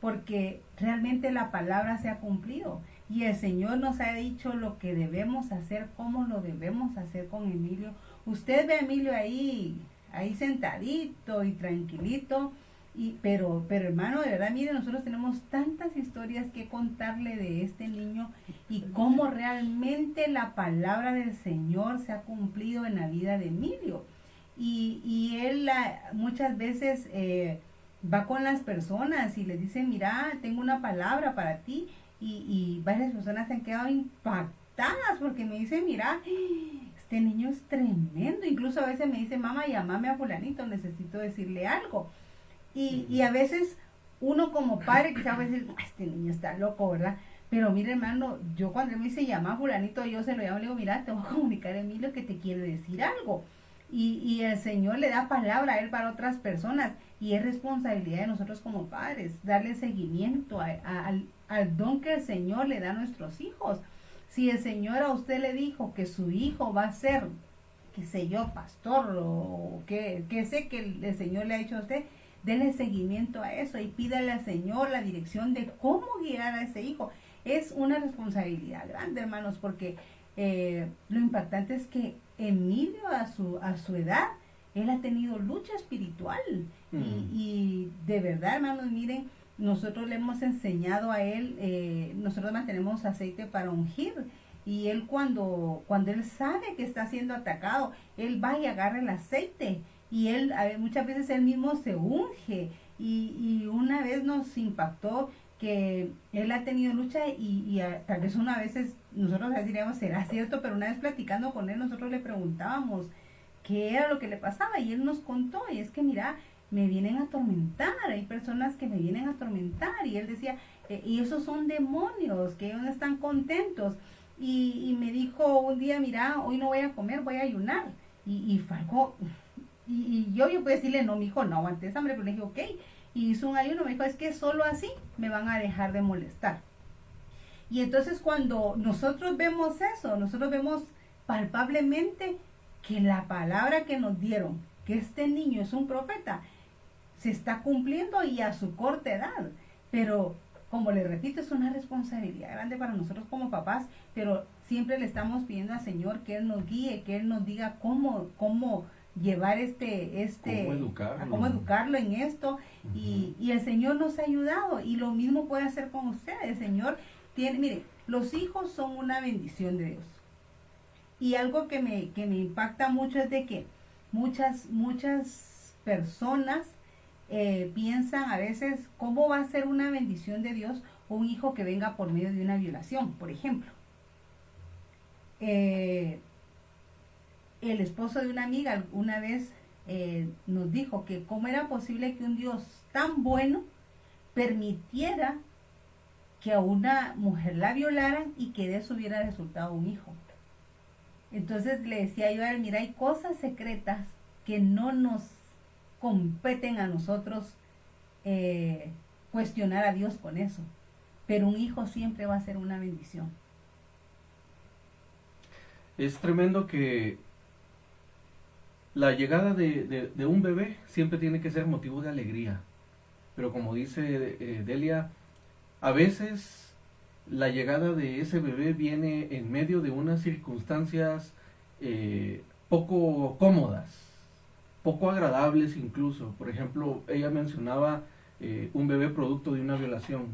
porque realmente la palabra se ha cumplido y el Señor nos ha dicho lo que debemos hacer, cómo lo debemos hacer con Emilio. Usted ve a Emilio ahí sentadito y tranquilito, pero hermano, de verdad, mire, nosotros tenemos tantas historias que contarle de este niño y cómo realmente la palabra del Señor se ha cumplido en la vida de Emilio. Y él muchas veces va con las personas y les dice, mira, tengo una palabra para ti, y varias personas se han quedado impactadas porque me dicen, mira, este niño es tremendo. Incluso a veces me dice, mamá, llámame a fulanito, necesito decirle algo. Y a veces uno como padre quizá va a decir, este niño está loco, ¿verdad? Pero mire, hermano, yo cuando él me dice llama a fulanito, yo se lo llamo y le digo, mira, te voy a comunicar a Emilio que te quiere decir algo. Y el Señor le da palabra a él para otras personas. Y es responsabilidad de nosotros como padres darle seguimiento al don que el Señor le da a nuestros hijos. Si el Señor a usted le dijo que su hijo va a ser, qué sé yo, pastor o que sé que el Señor le ha dicho a usted, denle seguimiento a eso y pídale al Señor la dirección de cómo guiar a ese hijo. Es una responsabilidad grande, hermanos, porque lo impactante es que Emilio a su edad, él ha tenido lucha espiritual. Y de verdad, hermanos, miren, nosotros le hemos enseñado a él, nosotros mantenemos aceite para ungir. Y él cuando él sabe que está siendo atacado, él va y agarra el aceite. Y él, muchas veces él mismo se unge. Y una vez nos impactó que él ha tenido lucha y tal vez una vez nosotros diríamos, será cierto, pero una vez platicando con él, nosotros le preguntábamos qué era lo que le pasaba y él nos contó, y es que mira, me vienen a atormentar, hay personas que me vienen a atormentar, y él decía, y esos son demonios, que ellos no están contentos, y me dijo un día, mira, hoy no voy a comer, voy a ayunar, y fue algo, y yo puedo decirle, no, mijo, no aguantes hambre, pero le dije, ok, y hizo un ayuno, me dijo, es que solo así me van a dejar de molestar. Y entonces cuando nosotros vemos eso, nosotros vemos palpablemente que la palabra que nos dieron, que este niño es un profeta, se está cumpliendo y a su corta edad. Pero, como le repito, es una responsabilidad grande para nosotros como papás, pero siempre le estamos pidiendo al Señor que Él nos guíe, que Él nos diga cómo llevar cómo educarlo en esto, y el Señor nos ha ayudado, y lo mismo puede hacer con ustedes. El Señor tiene, mire, los hijos son una bendición de Dios, y algo que me impacta mucho es de que muchas personas piensan a veces cómo va a ser una bendición de Dios un hijo que venga por medio de una violación, por ejemplo. El esposo de una amiga una vez nos dijo que cómo era posible que un Dios tan bueno permitiera que a una mujer la violaran y que de eso hubiera resultado un hijo. Entonces le decía yo a él, mira, hay cosas secretas que no nos competen a nosotros cuestionar a Dios con eso, pero un hijo siempre va a ser una bendición. Es tremendo que la llegada de un bebé siempre tiene que ser motivo de alegría, pero como dice Delia, a veces la llegada de ese bebé viene en medio de unas circunstancias poco cómodas, poco agradables incluso. Por ejemplo, ella mencionaba un bebé producto de una violación,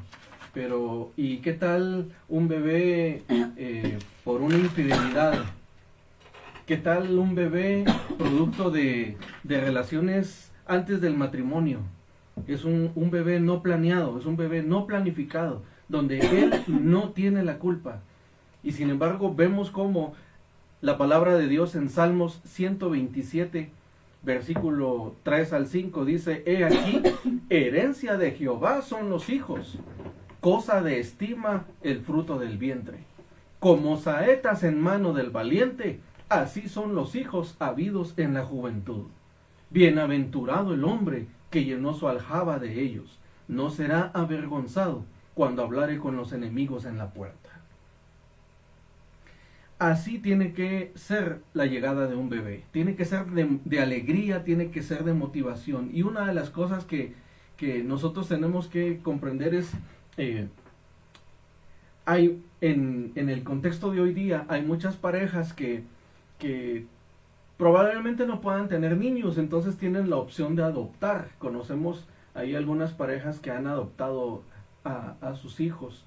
pero ¿y qué tal un bebé por una infidelidad? ¿Qué tal un bebé producto de relaciones antes del matrimonio? Es un bebé no planeado, es un bebé no planificado, donde él no tiene la culpa. Y sin embargo vemos como la palabra de Dios en Salmos 127, versículo 3 al 5, dice, he aquí, herencia de Jehová son los hijos, cosa de estima el fruto del vientre. Como saetas en mano del valiente, así son los hijos habidos en la juventud. Bienaventurado el hombre que llenó su aljaba de ellos, no será avergonzado cuando hablare con los enemigos en la puerta. Así tiene que ser la llegada de un bebé, tiene que ser de alegría, tiene que ser de motivación. Y una de las cosas que nosotros tenemos que comprender es, hay en el contexto de hoy día, hay muchas parejas que probablemente no puedan tener niños, entonces tienen la opción de adoptar. Conocemos ahí algunas parejas que han adoptado a sus hijos.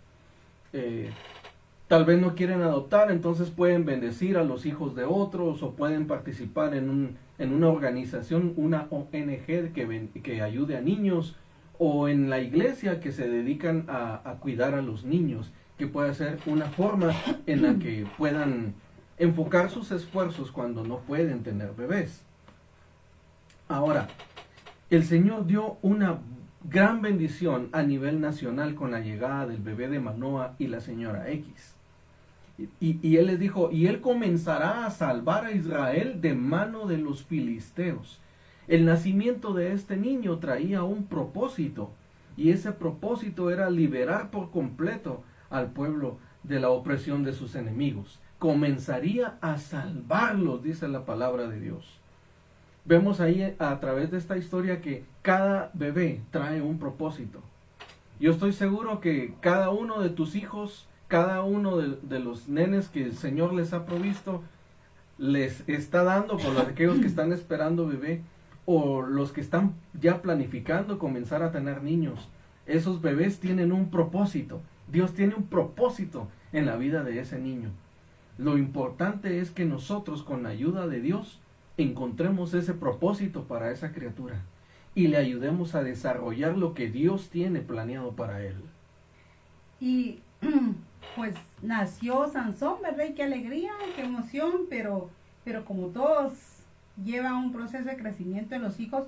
Tal vez no quieren adoptar, entonces pueden bendecir a los hijos de otros, o pueden participar en una organización, una ONG que ayude a niños, o en la iglesia que se dedican a cuidar a los niños, que puede ser una forma en la que puedan enfocar sus esfuerzos cuando no pueden tener bebés. Ahora, el Señor dio una gran bendición a nivel nacional con la llegada del bebé de Manoah y la señora X. Y él les dijo, y él comenzará a salvar a Israel de mano de los filisteos. El nacimiento de este niño traía un propósito, y ese propósito era liberar por completo al pueblo de la opresión de sus enemigos. Comenzaría a salvarlos, dice la palabra de Dios. Vemos ahí a través de esta historia que cada bebé trae un propósito. Yo estoy seguro que cada uno de tus hijos, cada uno de los nenes que el Señor les ha provisto, les está dando por aquellos que están esperando bebé, o los que están ya planificando comenzar a tener niños. Esos bebés tienen un propósito. Dios tiene un propósito en la vida de ese niño. Lo importante es que nosotros, con la ayuda de Dios, encontremos ese propósito para esa criatura y le ayudemos a desarrollar lo que Dios tiene planeado para él. Y pues nació Sansón, ¿verdad? Y qué alegría, qué emoción, pero como todos lleva un proceso de crecimiento en los hijos,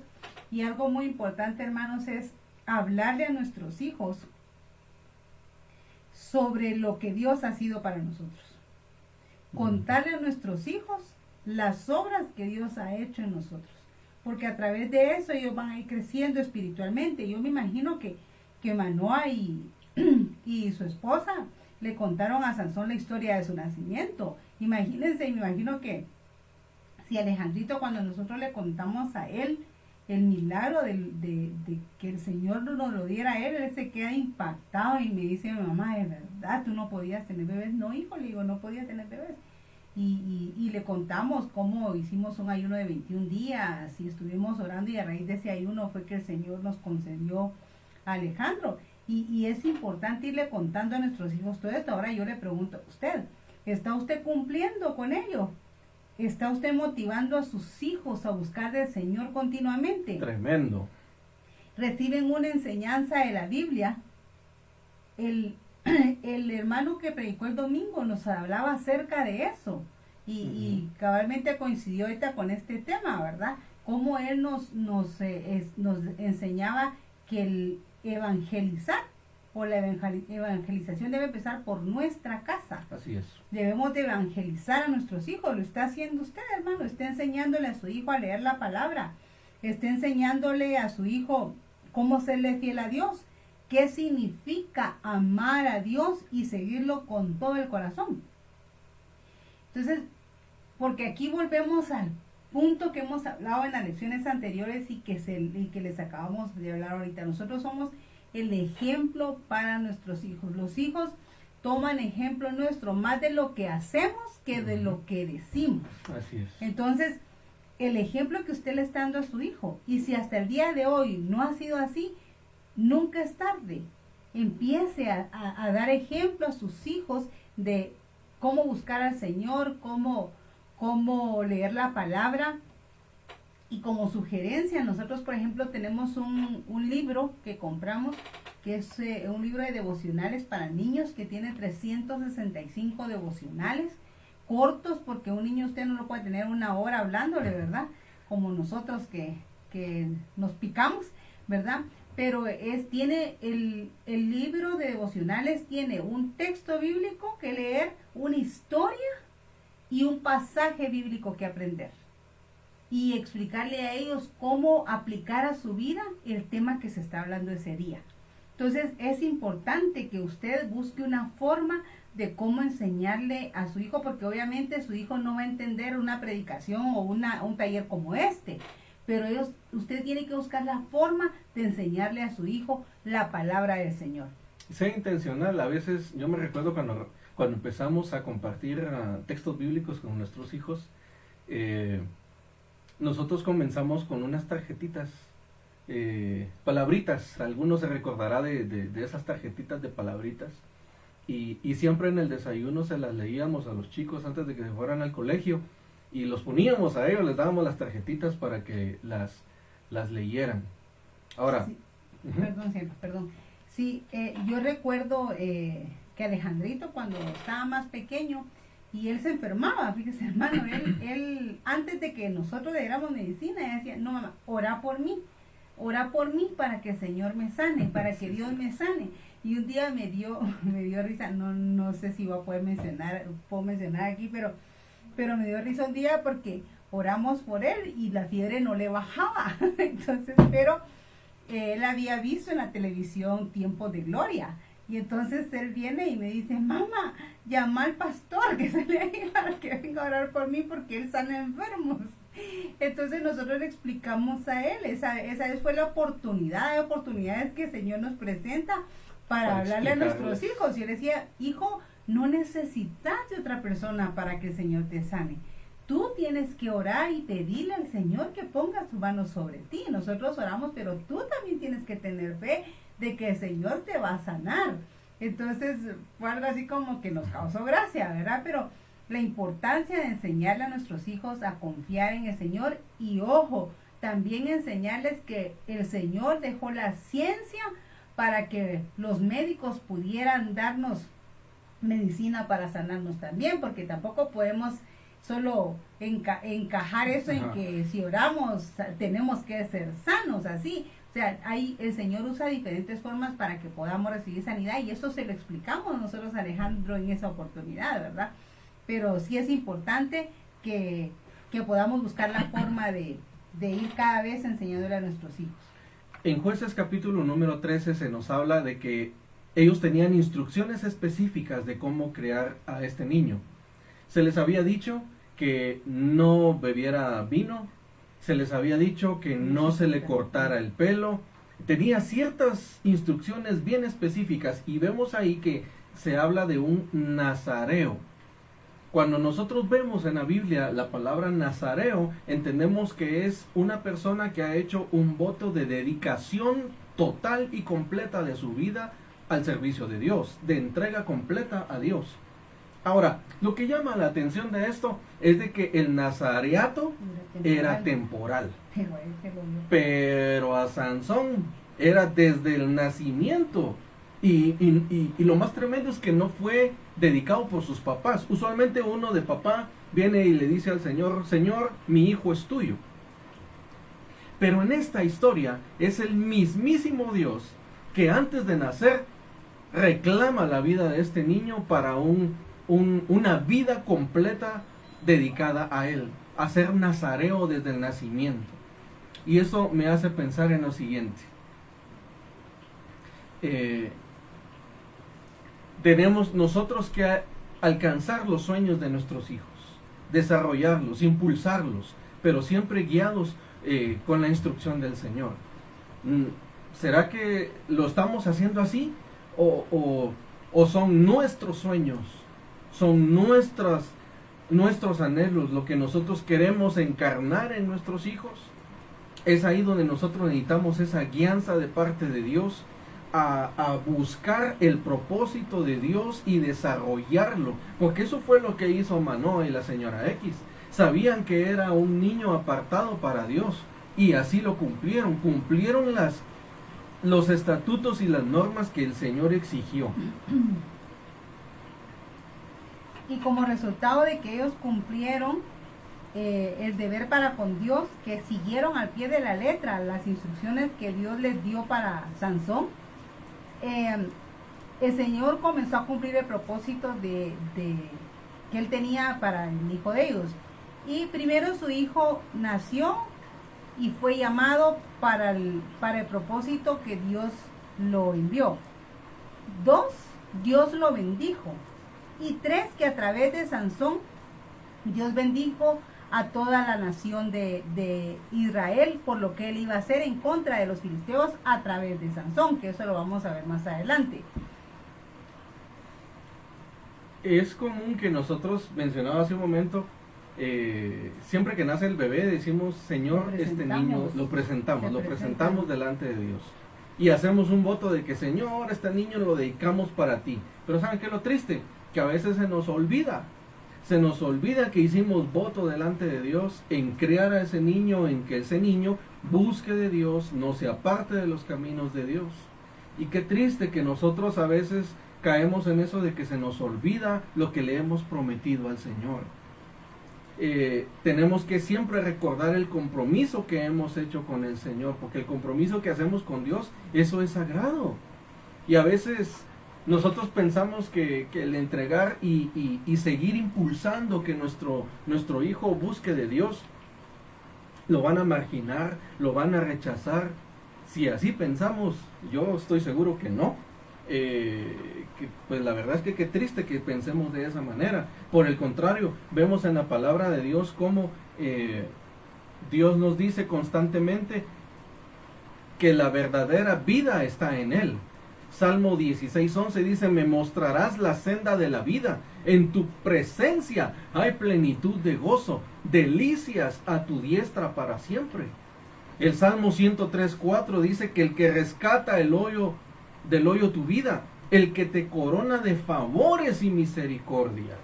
y algo muy importante, hermanos, es hablarle a nuestros hijos sobre lo que Dios ha sido para nosotros. Contarle a nuestros hijos las obras que Dios ha hecho en nosotros, porque a través de eso ellos van a ir creciendo espiritualmente. Yo me imagino que Manoah y su esposa le contaron a Sansón la historia de su nacimiento. Imagínense, me imagino que si Alejandrito, cuando nosotros le contamos a él el milagro de que el Señor nos lo diera a él se queda impactado y me dice, mamá, ¿de verdad tú no podías tener bebés? No, hijo, le digo, no podía tener bebés. Y le contamos cómo hicimos un ayuno de 21 días y estuvimos orando, y a raíz de ese ayuno fue que el Señor nos concedió a Alejandro. Y es importante irle contando a nuestros hijos todo esto. Ahora yo le pregunto a usted, ¿está usted cumpliendo con ello? ¿Está usted motivando a sus hijos a buscar del Señor continuamente? Tremendo. ¿Reciben una enseñanza de la Biblia? El hermano que predicó el domingo nos hablaba acerca de eso. Y cabalmente coincidió ahorita con este tema, ¿verdad? Cómo él nos enseñaba que el evangelizar o la evangelización debe empezar por nuestra casa. Así es. Debemos de evangelizar a nuestros hijos. Lo está haciendo usted, hermano. Está enseñándole a su hijo a leer la palabra. Está enseñándole a su hijo cómo serle fiel a Dios. ¿Qué significa amar a Dios y seguirlo con todo el corazón? Entonces, porque aquí volvemos al punto que hemos hablado en las lecciones anteriores y que les acabamos de hablar ahorita. Nosotros somos el ejemplo para nuestros hijos. Los hijos toman ejemplo nuestro más de lo que hacemos que de lo que decimos. Así es. Entonces, el ejemplo que usted le está dando a su hijo, y si hasta el día de hoy no ha sido así, nunca es tarde. Empiece a dar ejemplo a sus hijos de cómo buscar al Señor, cómo leer la palabra. Y como sugerencia, nosotros, por ejemplo, tenemos un libro que compramos, que es un libro de devocionales para niños, que tiene 365 devocionales, cortos, porque un niño usted no lo puede tener una hora hablándole, ¿verdad? Como nosotros que nos picamos, ¿verdad? Pero tiene el libro de devocionales, tiene un texto bíblico que leer, una historia y un pasaje bíblico que aprender. Y explicarle a ellos cómo aplicar a su vida el tema que se está hablando ese día. Entonces es importante que usted busque una forma de cómo enseñarle a su hijo, porque obviamente su hijo no va a entender una predicación o un taller como este, pero usted tiene que buscar la forma de enseñarle a su hijo la palabra del Señor. Sea intencional. A veces yo me recuerdo cuando empezamos a compartir textos bíblicos con nuestros hijos, nosotros comenzamos con unas tarjetitas, palabritas. Algunos se recordará de esas tarjetitas de palabritas, y siempre en el desayuno se las leíamos a los chicos antes de que se fueran al colegio, y los poníamos a ellos, les dábamos las tarjetitas para que las leyeran. Ahora, sí, perdón. Sí, yo recuerdo que Alejandrito, cuando estaba más pequeño, y él se enfermaba, fíjese, hermano, él antes de que nosotros le diéramos medicina, él decía, no, mamá, ora por mí, ora por mí para que el Señor me sane, para que Dios me sane. Y un día me dio risa, no sé si puedo mencionar aquí, pero me dio risa un día porque oramos por él y la fiebre no le bajaba. Entonces, pero él había visto en la televisión Tiempos de Gloria. Y entonces él viene y me dice, mamá, llama al pastor que se le ahí para que venga a orar por mí porque él sana enfermos. Entonces nosotros le explicamos a él, esa fue la oportunidad de oportunidades que el Señor nos presenta para hablarle a nuestros hijos. Y él decía, hijo, no necesitas de otra persona para que el Señor te sane. Tú tienes que orar y pedirle al Señor que ponga su mano sobre ti. Nosotros oramos, pero tú también tienes que tener fe de que el Señor te va a sanar. Entonces fue algo así como que nos causó gracia, ¿verdad? Pero la importancia de enseñarle a nuestros hijos a confiar en el Señor y ojo, también enseñarles que el Señor dejó la ciencia para que los médicos pudieran darnos medicina para sanarnos también, porque tampoco podemos solo encajar eso en que si oramos tenemos que ser sanos, así. O sea, el Señor usa diferentes formas para que podamos recibir sanidad y eso se lo explicamos nosotros a Alejandro en esa oportunidad, ¿verdad? Pero sí es importante que podamos buscar la forma de ir cada vez enseñándole a nuestros hijos. En Jueces capítulo número 13 se nos habla de que ellos tenían instrucciones específicas de cómo criar a este niño. Se les había dicho que no bebiera vino, se les había dicho que no se le cortara el pelo. Tenía ciertas instrucciones bien específicas y vemos ahí que se habla de un nazareo. Cuando nosotros vemos en la Biblia la palabra nazareo, entendemos que es una persona que ha hecho un voto de dedicación total y completa de su vida al servicio de Dios, de entrega completa a Dios. Ahora, lo que llama la atención de esto es de que el nazareato era temporal. Pero a Sansón era desde el nacimiento. Y lo más tremendo es que no fue dedicado por sus papás. Usualmente uno de papá viene y le dice al Señor, Señor, mi hijo es tuyo. Pero en esta historia es el mismísimo Dios que antes de nacer reclama la vida de este niño para una vida completa dedicada a él, a ser nazareo desde el nacimiento. Y eso me hace pensar en lo siguiente. Tenemos nosotros que alcanzar los sueños de nuestros hijos, desarrollarlos, impulsarlos, pero siempre guiados con la instrucción del Señor. ¿Será que lo estamos haciendo así? ¿O son nuestros sueños, son nuestros anhelos, lo que nosotros queremos encarnar en nuestros hijos? Es ahí donde nosotros necesitamos esa guianza de parte de Dios a buscar el propósito de Dios y desarrollarlo, porque eso fue lo que hizo Manoah y la señora X. Sabían que era un niño apartado para Dios y así lo cumplieron los estatutos y las normas que el Señor exigió. Y como resultado de que ellos cumplieron el deber para con Dios, que siguieron al pie de la letra las instrucciones que Dios les dio para Sansón, el Señor comenzó a cumplir el propósito que Él tenía para el hijo de ellos. Y primero su hijo nació y fue llamado para el propósito que Dios lo envió. 2, Dios lo bendijo. Y 3, que a través de Sansón, Dios bendijo a toda la nación de Israel por lo que él iba a hacer en contra de los filisteos a través de Sansón, que eso lo vamos a ver más adelante. Es común que nosotros, mencionaba hace un momento, siempre que nace el bebé decimos, Señor, este niño lo presentamos delante de Dios. Y hacemos un voto de que, Señor, este niño lo dedicamos para ti. Pero ¿saben qué es lo triste? Que a veces se nos olvida que hicimos voto delante de Dios en criar a ese niño, en que ese niño busque de Dios, no se aparte de los caminos de Dios. Y qué triste que nosotros a veces caemos en eso de que se nos olvida lo que le hemos prometido al Señor. tenemos que siempre recordar el compromiso que hemos hecho con el Señor, porque el compromiso que hacemos con Dios, eso es sagrado. Y a veces nosotros pensamos que el entregar y seguir impulsando que nuestro hijo busque de Dios, lo van a marginar, lo van a rechazar. Si así pensamos, yo estoy seguro que no. Pues la verdad es que qué triste que pensemos de esa manera. Por el contrario, vemos en la palabra de Dios cómo Dios nos dice constantemente que la verdadera vida está en Él. Salmo 16:11 dice: me mostrarás la senda de la vida, en tu presencia hay plenitud de gozo, delicias a tu diestra para siempre. El Salmo 103:4 dice que el que rescata del hoyo tu vida, el que te corona de favores y misericordias.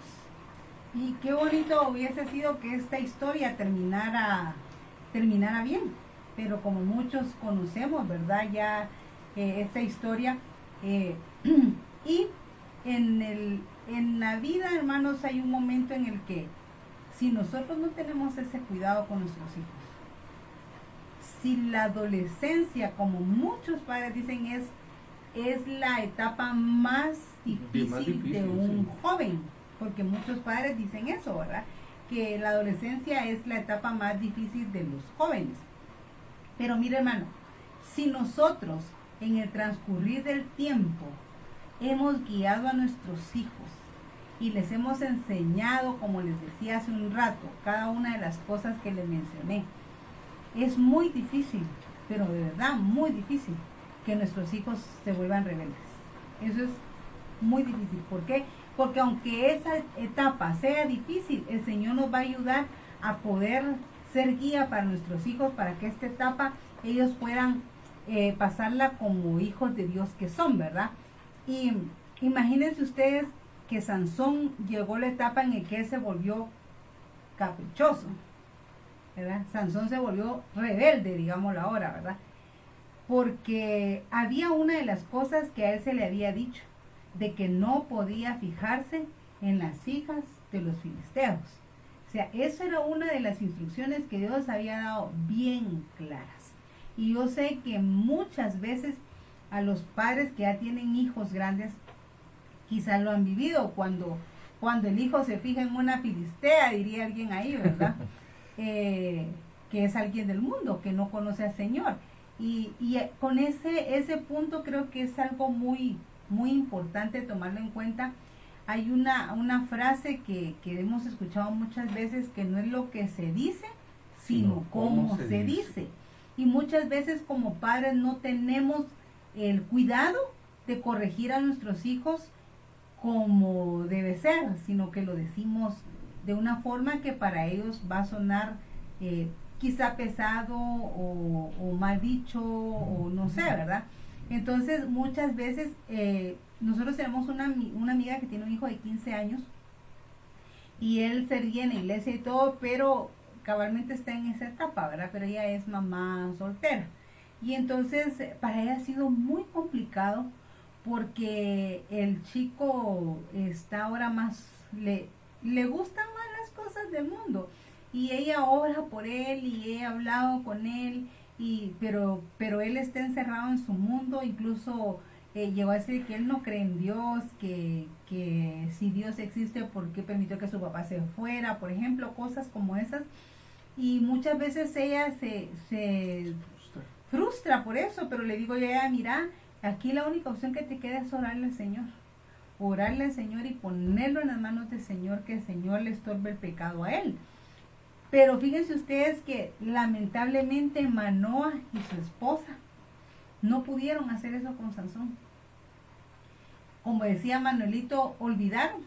Y qué bonito hubiese sido que esta historia terminara bien, pero como muchos conocemos, ¿verdad? Ya esta historia, y en la vida, hermanos, hay un momento en el que si nosotros no tenemos ese cuidado con nuestros hijos, si la adolescencia, como muchos padres dicen, es la etapa más difícil de un joven, porque muchos padres dicen eso, ¿verdad? Que la adolescencia es la etapa más difícil de los jóvenes. Pero mire, hermano, si nosotros en el transcurrir del tiempo hemos guiado a nuestros hijos y les hemos enseñado, como les decía hace un rato, cada una de las cosas que les mencioné, es muy difícil, pero de verdad muy difícil, que nuestros hijos se vuelvan rebeldes. Eso es muy difícil. ¿Por qué? Porque aunque esa etapa sea difícil, el Señor nos va a ayudar a poder ser guía para nuestros hijos, para que esta etapa ellos puedan pasarla como hijos de Dios que son, ¿verdad? Y imagínense ustedes que Sansón llegó a la etapa en la que él se volvió caprichoso, ¿verdad? Sansón se volvió rebelde, digámoslo ahora, ¿verdad? Porque había una de las cosas que a él se le había dicho, de que no podía fijarse en las hijas de los filisteos. O sea, eso era una de las instrucciones que Dios había dado bien claras. Y yo sé que muchas veces a los padres que ya tienen hijos grandes, quizás lo han vivido cuando el hijo se fija en una filistea, diría alguien ahí, ¿verdad? Que es alguien del mundo, que no conoce al Señor. Y con ese punto creo que es algo muy, muy importante tomarlo en cuenta. Hay una frase que hemos escuchado muchas veces, que no es lo que se dice, sino cómo se dice. Y muchas veces como padres no tenemos el cuidado de corregir a nuestros hijos como debe ser, sino que lo decimos de una forma que para ellos va a sonar quizá pesado o mal dicho, o no sé, ¿verdad? Entonces muchas veces nosotros tenemos una amiga que tiene un hijo de 15 años y él servía en la iglesia y todo, pero cabalmente está en esa etapa, ¿verdad? Pero ella es mamá soltera. Y entonces para ella ha sido muy complicado porque el chico está ahora más, le gustan más las cosas del mundo. Y ella ora por él y he hablado con él, pero él está encerrado en su mundo. Incluso llegó a decir que él no cree en Dios, que si Dios existe, ¿por qué permitió que su papá se fuera? Por ejemplo, cosas como esas. Y muchas veces ella se frustra por eso, pero le digo yo, mira, aquí la única opción que te queda es orarle al Señor. Orarle al Señor y ponerlo en las manos del Señor, que el Señor le estorbe el pecado a él. Pero fíjense ustedes que lamentablemente Manoa y su esposa no pudieron hacer eso con Sansón. Como decía Manuelito, olvidaron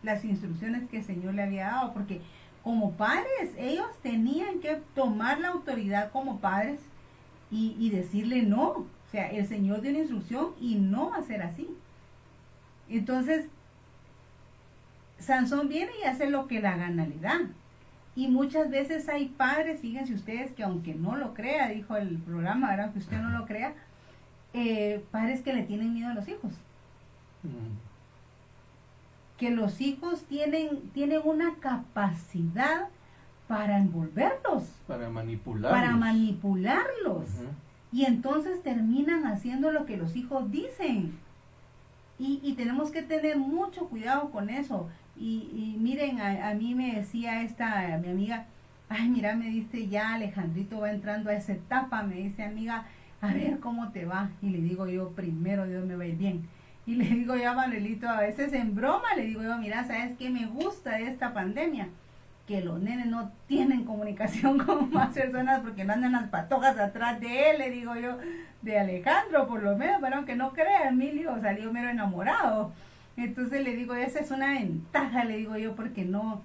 las instrucciones que el Señor le había dado, porque como padres ellos tenían que tomar la autoridad como padres y decirle no. O sea, el Señor dio una instrucción y no va a ser así. Entonces Sansón viene y hace lo que la gana le da. Y muchas veces hay padres, fíjense ustedes, que aunque no lo crea, dijo el programa, ¿verdad? Que usted no lo crea, padres que le tienen miedo a los hijos. que los hijos tienen una capacidad para envolverlos, para manipularlos. Uh-huh. Y entonces terminan haciendo lo que los hijos dicen. Y tenemos que tener mucho cuidado con eso. Y miren, a mí me decía mi amiga, ay, mira, me dice, ya Alejandrito va entrando a esa etapa, me dice, amiga, a ver cómo te va. Y le digo yo, primero Dios me va a ir bien. Y le digo yo a Manuelito, a veces en broma, le digo yo, mira, ¿sabes qué me gusta de esta pandemia? Que los nenes no tienen comunicación con más personas porque no andan las patojas atrás de él, le digo yo, de Alejandro, por lo menos, pero aunque no crea, Emilio salió mero enamorado. Entonces le digo, esa es una ventaja, le digo yo, porque no,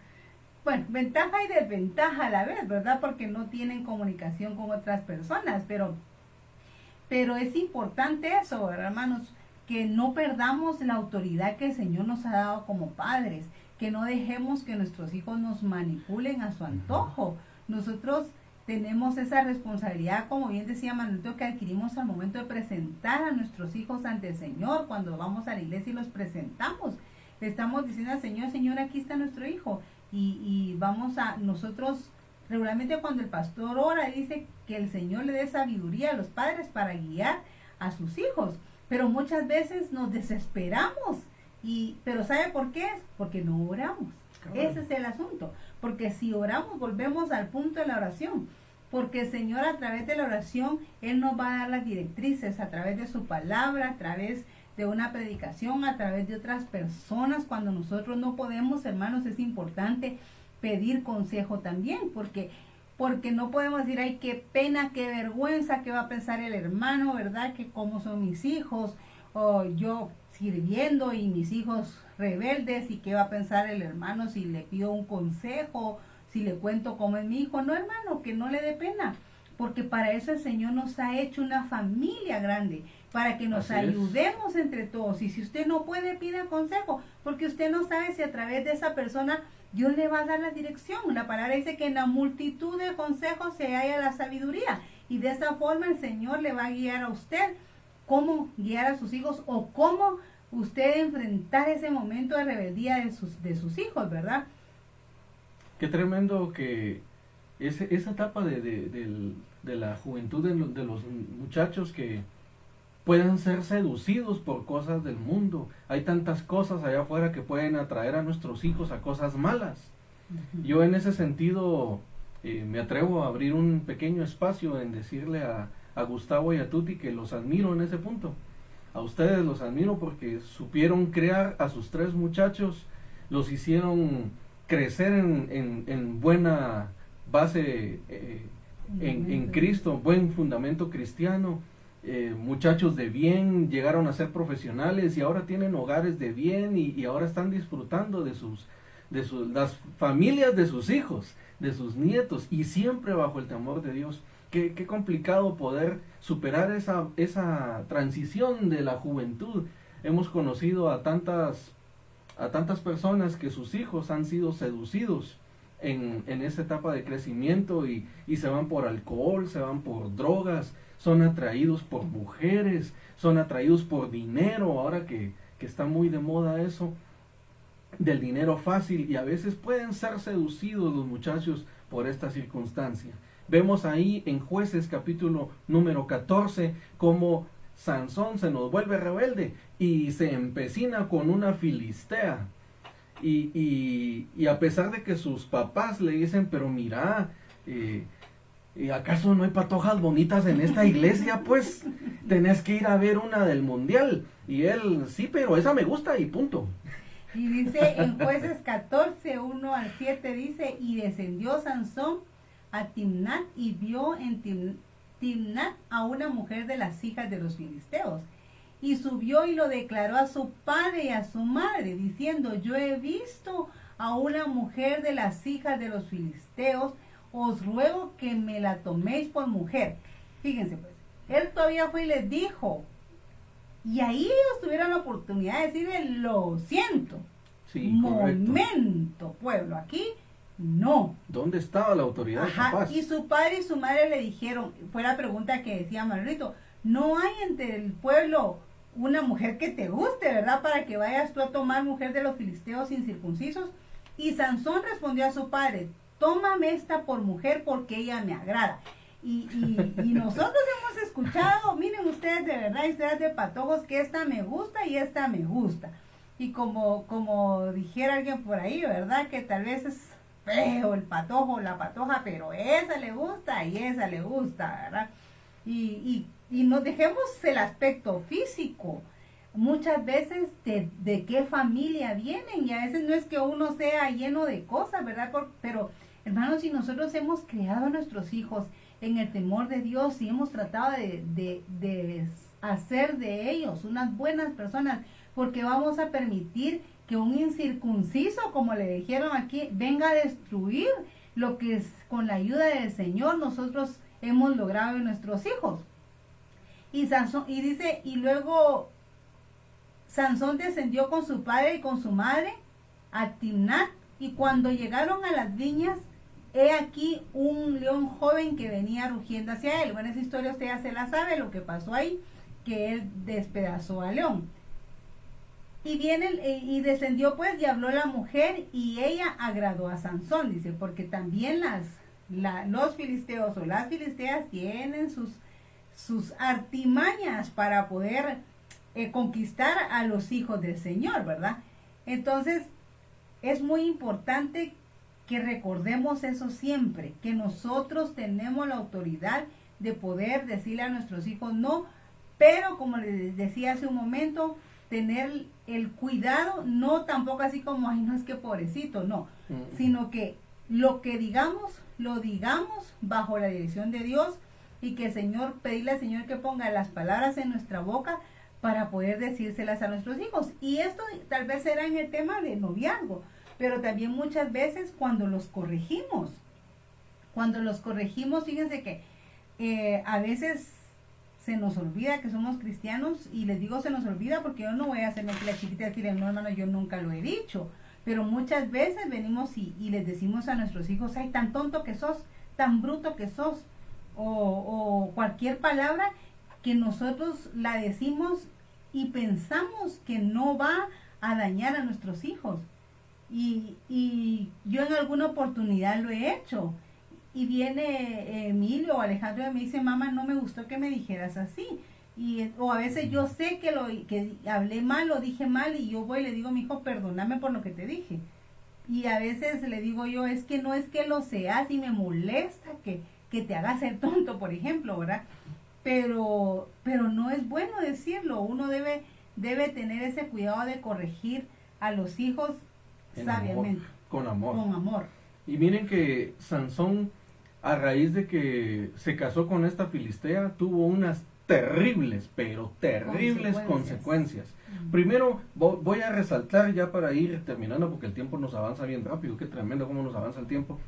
bueno, ventaja y desventaja a la vez, ¿verdad? Porque no tienen comunicación con otras personas, pero es importante eso, ¿verdad, hermanos? Que no perdamos la autoridad que el Señor nos ha dado como padres, que no dejemos que nuestros hijos nos manipulen a su antojo. Nosotros tenemos esa responsabilidad, como bien decía Manuel, que adquirimos al momento de presentar a nuestros hijos ante el Señor, cuando vamos a la iglesia y los presentamos. Le estamos diciendo al Señor, Señor, aquí está nuestro hijo. Y vamos a, nosotros, regularmente cuando el pastor ora, dice que el Señor le dé sabiduría a los padres para guiar a sus hijos. Pero muchas veces nos desesperamos. Pero ¿sabe por qué es? Porque no oramos. Ese es el asunto. Porque si oramos, volvemos al punto de la oración. Porque el Señor, a través de la oración, Él nos va a dar las directrices, a través de su palabra, a través de una predicación, a través de otras personas. Cuando nosotros no podemos, hermanos, es importante pedir consejo también. Porque no podemos decir, ay, qué pena, qué vergüenza, qué va a pensar el hermano, ¿verdad? Que cómo son mis hijos, o yo sirviendo y mis hijos rebeldes, y qué va a pensar el hermano si le pido un consejo, si le cuento cómo es mi hijo. No, hermano, que no le dé pena, porque para eso el Señor nos ha hecho una familia grande, para que nos ayudemos entre todos. Y si usted no puede, pida consejo, porque usted no sabe si a través de esa persona Dios le va a dar la dirección. La palabra dice que en la multitud de consejos se halla la sabiduría, y de esa forma el Señor le va a guiar a usted cómo guiar a sus hijos, o cómo usted enfrentar ese momento de rebeldía de sus hijos, ¿verdad? Qué tremendo que esa etapa de la juventud de los muchachos, que puedan ser seducidos por cosas del mundo. Hay tantas cosas allá afuera que pueden atraer a nuestros hijos a cosas malas. Uh-huh. Yo en ese sentido me atrevo a abrir un pequeño espacio en decirle a Gustavo y a Tuti que los admiro en ese punto. A ustedes los admiro porque supieron crear a sus 3 muchachos, los hicieron crecer en buena base en Cristo, buen fundamento cristiano. Muchachos de bien, llegaron a ser profesionales y ahora tienen hogares de bien, y ahora están disfrutando de las familias de sus hijos, de sus nietos, y siempre bajo el temor de Dios. Qué complicado poder superar esa transición de la juventud. Hemos conocido a tantas personas que sus hijos han sido seducidos en esa etapa de crecimiento, y se van por alcohol, se van por drogas, son atraídos por mujeres, son atraídos por dinero, ahora que está muy de moda eso del dinero fácil, y a veces pueden ser seducidos los muchachos por esta circunstancia. Vemos ahí en Jueces capítulo número 14 cómo Sansón se nos vuelve rebelde y se empecina con una filistea. Y a pesar de que sus papás le dicen, pero mira, ¿acaso no hay patojas bonitas en esta iglesia? Pues tenés que ir a ver una del mundial. Y él, sí, pero esa me gusta y punto. Y dice en Jueces 14, 1 al 7, dice, y descendió Sansón a Timnat y vio en Timnat a una mujer de las hijas de los filisteos, y subió y lo declaró a su padre y a su madre, diciendo, yo he visto a una mujer de las hijas de los filisteos, os ruego que me la toméis por mujer. Fíjense pues, él todavía fue y les dijo, y ahí ellos tuvieron la oportunidad de decirle, lo siento, sí, momento, pueblo, aquí no. ¿Dónde estaba la autoridad de papás? Y su padre y su madre le dijeron, fue la pregunta que decía Manuelito, ¿no hay entre el pueblo una mujer que te guste, ¿verdad? Para que vayas tú a tomar mujer de los filisteos incircuncisos. Y Sansón respondió a su padre, tómame esta por mujer porque ella me agrada. Y nosotros hemos escuchado, miren ustedes de verdad, historias de patojos, que esta me gusta y esta me gusta. Y como dijera alguien por ahí, ¿verdad? Que tal vez es feo el patojo o la patoja, pero esa le gusta y esa le gusta, ¿verdad? Y nos dejemos el aspecto físico. Muchas veces de qué familia vienen, y a veces no es que uno sea lleno de cosas, ¿verdad? Pero hermanos, si nosotros hemos criado a nuestros hijos en el temor de Dios y hemos tratado de hacer de ellos unas buenas personas, porque vamos a permitir que un incircunciso, como le dijeron aquí, venga a destruir lo que es, con la ayuda del Señor nosotros hemos logrado en nuestros hijos. Y Sansón, y dice, y luego Sansón descendió con su padre y con su madre a Timnat, y cuando llegaron a las viñas, he aquí un león joven que venía rugiendo hacia él. Bueno, esa historia usted ya se la sabe, lo que pasó ahí, que él despedazó al león. Y viene y descendió pues y habló la mujer, y ella agradó a Sansón, dice, porque también los filisteos o las filisteas tienen sus artimañas para poder conquistar a los hijos del Señor, ¿verdad? Entonces, es muy importante que recordemos eso siempre, que nosotros tenemos la autoridad de poder decirle a nuestros hijos no, pero como les decía hace un momento, tener el cuidado, no tampoco así como, ay, no, es que pobrecito, no, sino que lo que digamos, lo digamos bajo la dirección de Dios, y que el Señor, pedirle al Señor que ponga las palabras en nuestra boca para poder decírselas a nuestros hijos. Y esto tal vez será en el tema de noviazgo, pero también muchas veces cuando los corregimos, fíjense que a veces se nos olvida que somos cristianos, y les digo se nos olvida porque yo no voy a hacerme aquí la chiquita y decirle, no hermano, yo nunca lo he dicho, pero muchas veces venimos y les decimos a nuestros hijos, ay, tan tonto que sos, tan bruto que sos, o cualquier palabra que nosotros la decimos y pensamos que no va a dañar a nuestros hijos. Y yo en alguna oportunidad lo he hecho. Y viene Emilio o Alejandro y me dice, mamá, no me gustó que me dijeras así. O a veces yo sé que hablé mal o dije mal, y yo voy y le digo a mi hijo, perdóname por lo que te dije. Y a veces le digo yo, es que no es que lo seas y me molesta que te haga ser tonto, por ejemplo, ¿verdad? Pero no es bueno decirlo. Uno debe tener ese cuidado de corregir a los hijos sabiamente. Con amor. Con amor. Y miren que Sansón, a raíz de que se casó con esta filistea, tuvo unas terribles, pero terribles consecuencias. Primero, voy a resaltar ya para ir terminando, porque el tiempo nos avanza bien rápido, qué tremendo cómo nos avanza el tiempo.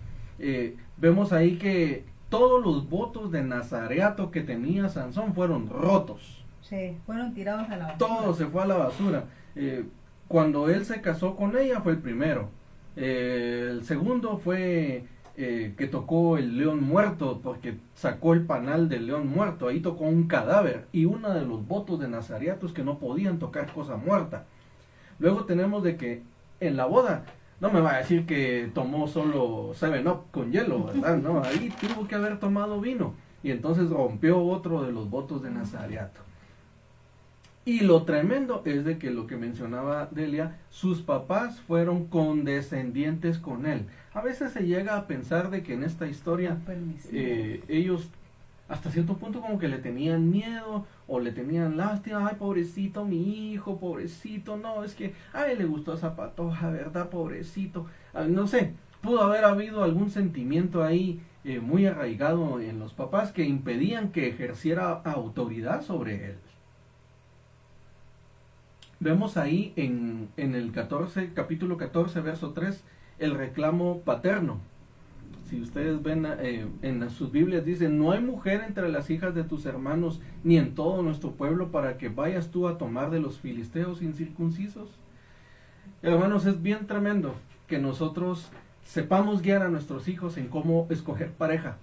Vemos ahí que todos los votos de nazareato que tenía Sansón fueron rotos. Sí, fueron tirados a la basura. Todo se fue a la basura. Cuando él se casó con ella fue el primero. El segundo fue que tocó el león muerto, porque sacó el panal del león muerto, ahí tocó un cadáver, y uno de los votos de nazareato es que no podían tocar cosa muerta. Luego tenemos de que en la boda, no me va a decir que tomó solo 7-Up con hielo, ¿verdad? No, ahí tuvo que haber tomado vino, y entonces rompió otro de los votos de nazareato. Y lo tremendo es de que lo que mencionaba Delia, sus papás fueron condescendientes con él. A veces se llega a pensar de que en esta historia ellos hasta cierto punto como que le tenían miedo o le tenían lástima. Ay, pobrecito mi hijo, pobrecito, no, es que a él le gustó esa patoja, ¿verdad? Pobrecito. No sé, pudo haber habido algún sentimiento ahí muy arraigado en los papás que impedían que ejerciera autoridad sobre él. Vemos ahí en el capítulo 14, verso 3, el reclamo paterno. Si ustedes ven en sus Biblias, dice, no hay mujer entre las hijas de tus hermanos, ni en todo nuestro pueblo, para que vayas tú a tomar de los filisteos incircuncisos. Hermanos, es bien tremendo que nosotros sepamos guiar a nuestros hijos en cómo escoger pareja.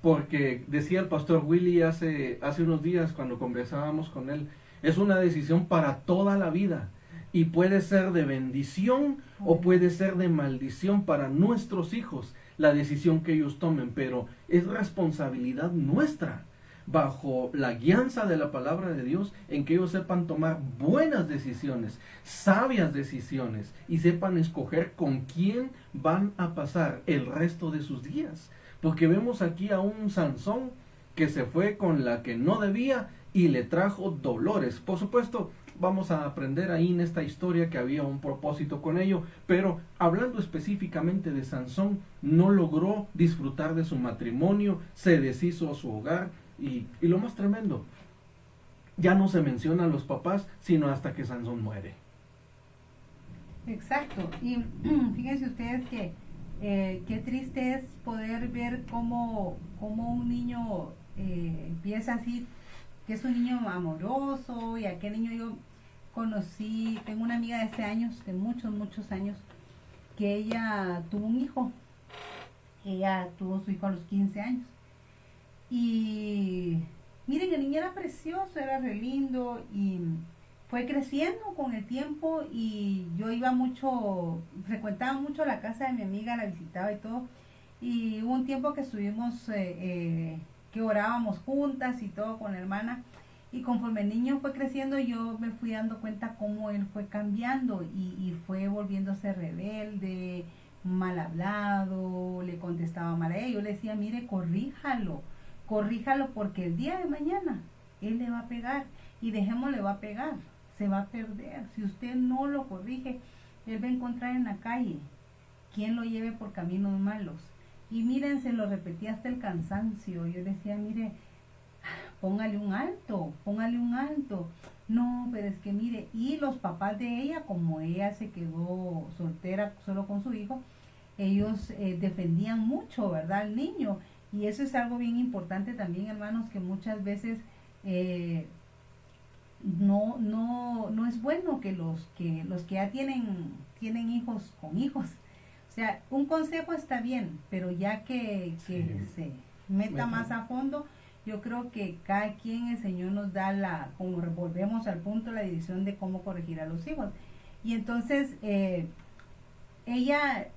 Porque decía el pastor Willy hace unos días cuando conversábamos con él, Es una decisión para toda la vida. Y puede ser de bendición o puede ser de maldición para nuestros hijos, la decisión que ellos tomen. Pero es responsabilidad nuestra, bajo la guianza de la palabra de Dios, en que ellos sepan tomar buenas decisiones, sabias decisiones, y sepan escoger con quién van a pasar el resto de sus días. Porque vemos aquí a un Sansón que se fue con la que no debía y le trajo dolores. Por supuesto, vamos a aprender ahí en esta historia que había un propósito con ello, pero hablando específicamente de Sansón, no logró disfrutar de su matrimonio, se deshizo su hogar, y lo más tremendo, ya no se menciona a los papás, sino hasta que Sansón muere. Exacto, y fíjense ustedes que qué triste es poder ver cómo un niño empieza así, que es un niño amoroso, y aquel niño yo conocí, tengo una amiga de hace años, de muchos años, que ella tuvo un hijo, ella tuvo su hijo a los 15 años, y miren, el niño era precioso, era re lindo, y fue creciendo con el tiempo, y yo iba mucho, frecuentaba mucho la casa de mi amiga, la visitaba y todo, y hubo un tiempo que estuvimos, que orábamos juntas y todo con la hermana, y conforme el niño fue creciendo, yo me fui dando cuenta cómo él fue cambiando, y fue volviéndose rebelde, mal hablado, le contestaba mal a ella. Yo le decía, mire, corríjalo porque el día de mañana él le va a pegar, y dejémosle va a pegar, se va a perder. Si usted no lo corrige, él va a encontrar en la calle quien lo lleve por caminos malos. Y miren, se lo repetía hasta el cansancio. Yo decía, mire, póngale un alto. No, pero es que mire, y los papás de ella, como ella se quedó soltera solo con su hijo, ellos defendían mucho, ¿verdad?, al niño. Y eso es algo bien importante también, hermanos, que muchas veces no es bueno que los que ya tienen hijos con hijos. O sea, un consejo está bien, pero ya que se meta más a fondo, yo creo que cada quien, el Señor nos da como volvemos al punto, la dirección de cómo corregir a los hijos. Y entonces ella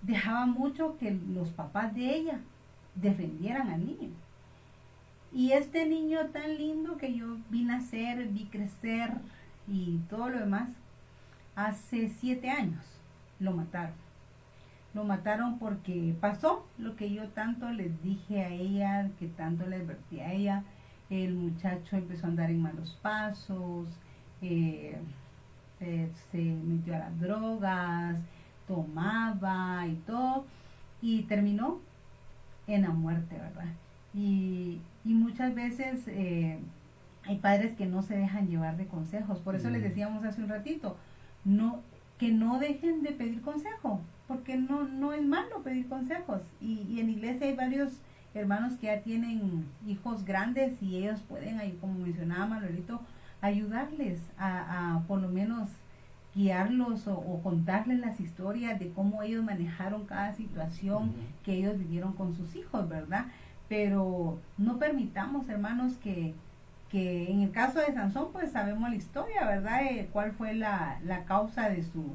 dejaba mucho que los papás de ella defendieran al niño. Y este niño tan lindo que yo vi nacer, vi crecer y todo lo demás, hace 7 años lo mataron. Lo mataron porque pasó lo que yo tanto les dije a ella, que tanto le advertí a ella. El muchacho empezó a andar en malos pasos, se metió a las drogas, tomaba y todo, y terminó en la muerte, ¿verdad? Y muchas veces hay padres que no se dejan llevar de consejos. Por eso les decíamos hace un ratito, que no dejen de pedir consejo, porque no es malo pedir consejos. Y en la iglesia hay varios hermanos que ya tienen hijos grandes, y ellos pueden, como mencionaba Manuelito, ayudarles a por lo menos guiarlos o contarles las historias de cómo ellos manejaron cada situación que ellos vivieron con sus hijos, ¿verdad? Pero no permitamos, hermanos, que en el caso de Sansón, pues sabemos la historia, ¿verdad? Cuál fue la causa de su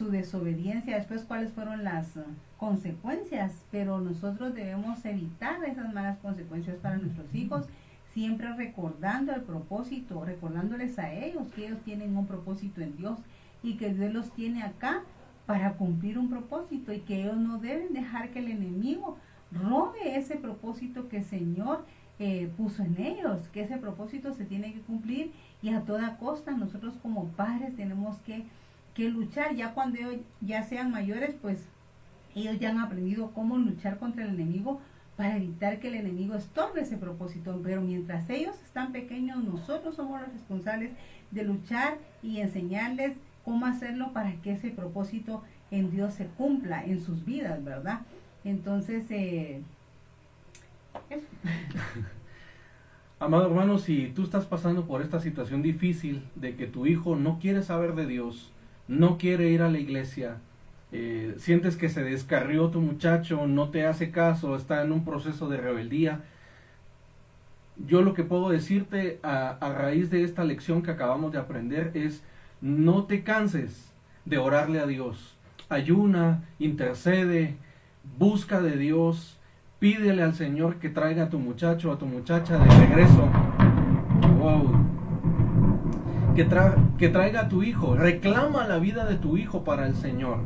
desobediencia, después cuáles fueron las consecuencias, pero nosotros debemos evitar esas malas consecuencias para nuestros hijos, siempre recordando el propósito, recordándoles a ellos que ellos tienen un propósito en Dios, y que Dios los tiene acá para cumplir un propósito, y que ellos no deben dejar que el enemigo robe ese propósito que el Señor puso en ellos, que ese propósito se tiene que cumplir, y a toda costa nosotros como padres tenemos que luchar. Ya cuando ellos ya sean mayores, pues ellos ya han aprendido cómo luchar contra el enemigo para evitar que el enemigo estorbe ese propósito. Pero mientras ellos están pequeños, nosotros somos los responsables de luchar y enseñarles cómo hacerlo para que ese propósito en Dios se cumpla en sus vidas, ¿verdad? Entonces, eso. Amado hermano, si tú estás pasando por esta situación difícil de que tu hijo no quiere saber de Dios, no quiere ir a la iglesia, sientes que se descarrió tu muchacho, no te hace caso, está en un proceso de rebeldía, yo lo que puedo decirte a raíz de esta lección que acabamos de aprender es: no te canses de orarle a Dios. Ayuna, intercede, busca de Dios, pídele al Señor que traiga a tu muchacho o a tu muchacha de regreso. Wow. Que traiga a tu hijo, reclama la vida de tu hijo para el Señor.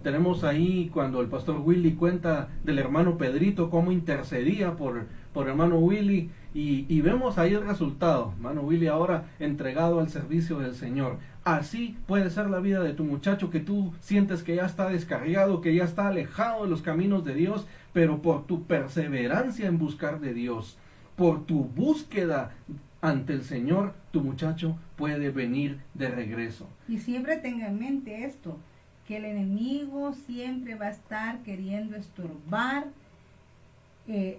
Tenemos ahí cuando el pastor Willy cuenta del hermano Pedrito, cómo intercedía por hermano Willy, y vemos ahí el resultado. Hermano Willy ahora entregado al servicio del Señor. Así puede ser la vida de tu muchacho, que tú sientes que ya está descarriado, que ya está alejado de los caminos de Dios, pero por tu perseverancia en buscar de Dios, por tu búsqueda ante el Señor, tu muchacho puede venir de regreso. Y siempre tenga en mente esto, que el enemigo siempre va a estar queriendo estorbar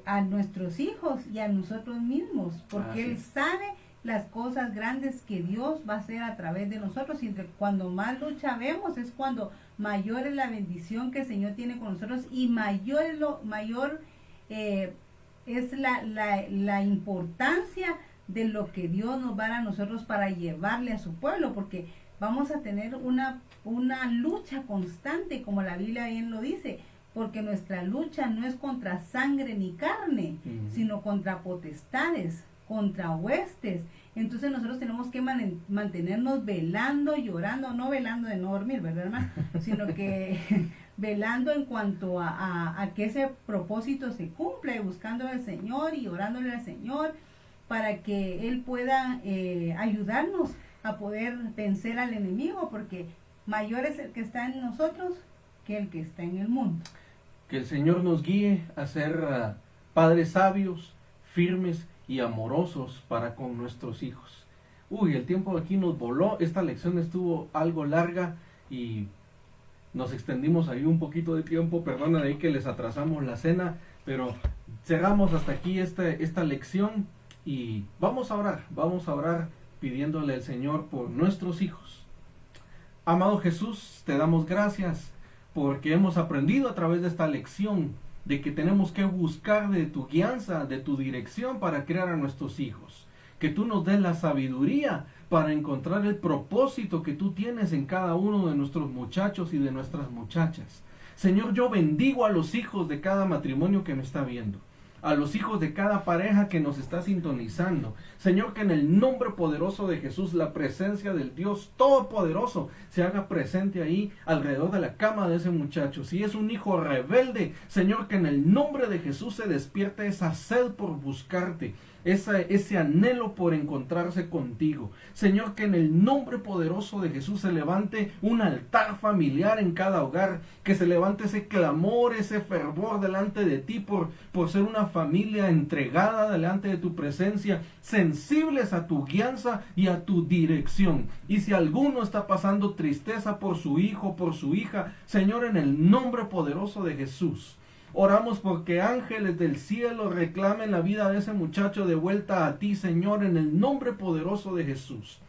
a nuestros hijos y a nosotros mismos, porque él sabe las cosas grandes que Dios va a hacer a través de nosotros, y cuando más lucha vemos es cuando mayor es la bendición que el Señor tiene con nosotros, y mayor es la importancia de lo que Dios nos va a dar a nosotros para llevarle a su pueblo, porque vamos a tener una lucha constante, como la Biblia bien lo dice, porque nuestra lucha no es contra sangre ni carne, sino contra potestades, contra huestes. Entonces nosotros tenemos que mantenernos velando y orando, no velando de no dormir, ¿verdad, hermano? Sino que velando en cuanto a que ese propósito se cumpla, y buscando al Señor y orándole al Señor para que Él pueda ayudarnos a poder vencer al enemigo, porque mayor es el que está en nosotros que el que está en el mundo. Que el Señor nos guíe a ser padres sabios, firmes y amorosos para con nuestros hijos. El tiempo aquí nos voló. Esta lección estuvo algo larga y nos extendimos ahí un poquito de tiempo. Perdonen ahí que les atrasamos la cena, pero cerramos hasta aquí esta lección y vamos a orar pidiéndole al Señor por nuestros hijos. Amado Jesús, te damos gracias porque hemos aprendido a través de esta lección de que tenemos que buscar de tu guianza, de tu dirección para criar a nuestros hijos. Que tú nos des la sabiduría para encontrar el propósito que tú tienes en cada uno de nuestros muchachos y de nuestras muchachas. Señor, yo bendigo a los hijos de cada matrimonio que me está viendo, a los hijos de cada pareja que nos está sintonizando. Señor, que en el nombre poderoso de Jesús la presencia del Dios Todopoderoso se haga presente ahí alrededor de la cama de ese muchacho. Si es un hijo rebelde, Señor, que en el nombre de Jesús se despierte esa sed por buscarte, ese anhelo por encontrarse contigo. Señor, que en el nombre poderoso de Jesús se levante un altar familiar en cada hogar, que se levante ese clamor, ese fervor delante de ti por ser una familia entregada delante de tu presencia, sensibles a tu guianza y a tu dirección. Y si alguno está pasando tristeza por su hijo, por su hija, Señor, en el nombre poderoso de Jesús, oramos porque ángeles del cielo reclamen la vida de ese muchacho de vuelta a ti, Señor, en el nombre poderoso de Jesús.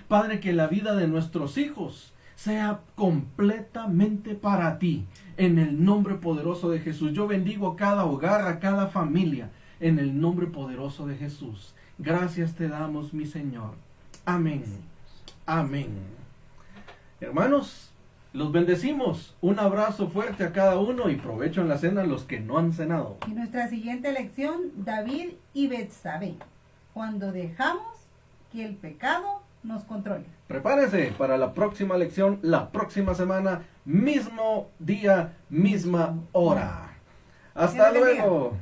Padre, que la vida de nuestros hijos sea completamente para ti, en el nombre poderoso de Jesús. Yo bendigo a cada hogar, a cada familia, en el nombre poderoso de Jesús. Gracias te damos, mi Señor. Amén. Amén. Hermanos, los bendecimos. Un abrazo fuerte a cada uno y provecho en la cena a los que no han cenado. Y nuestra siguiente lección, David y Betsabé, cuando dejamos que el pecado nos controle. Prepárese para la próxima lección, la próxima semana, mismo día, misma hora. Hasta luego.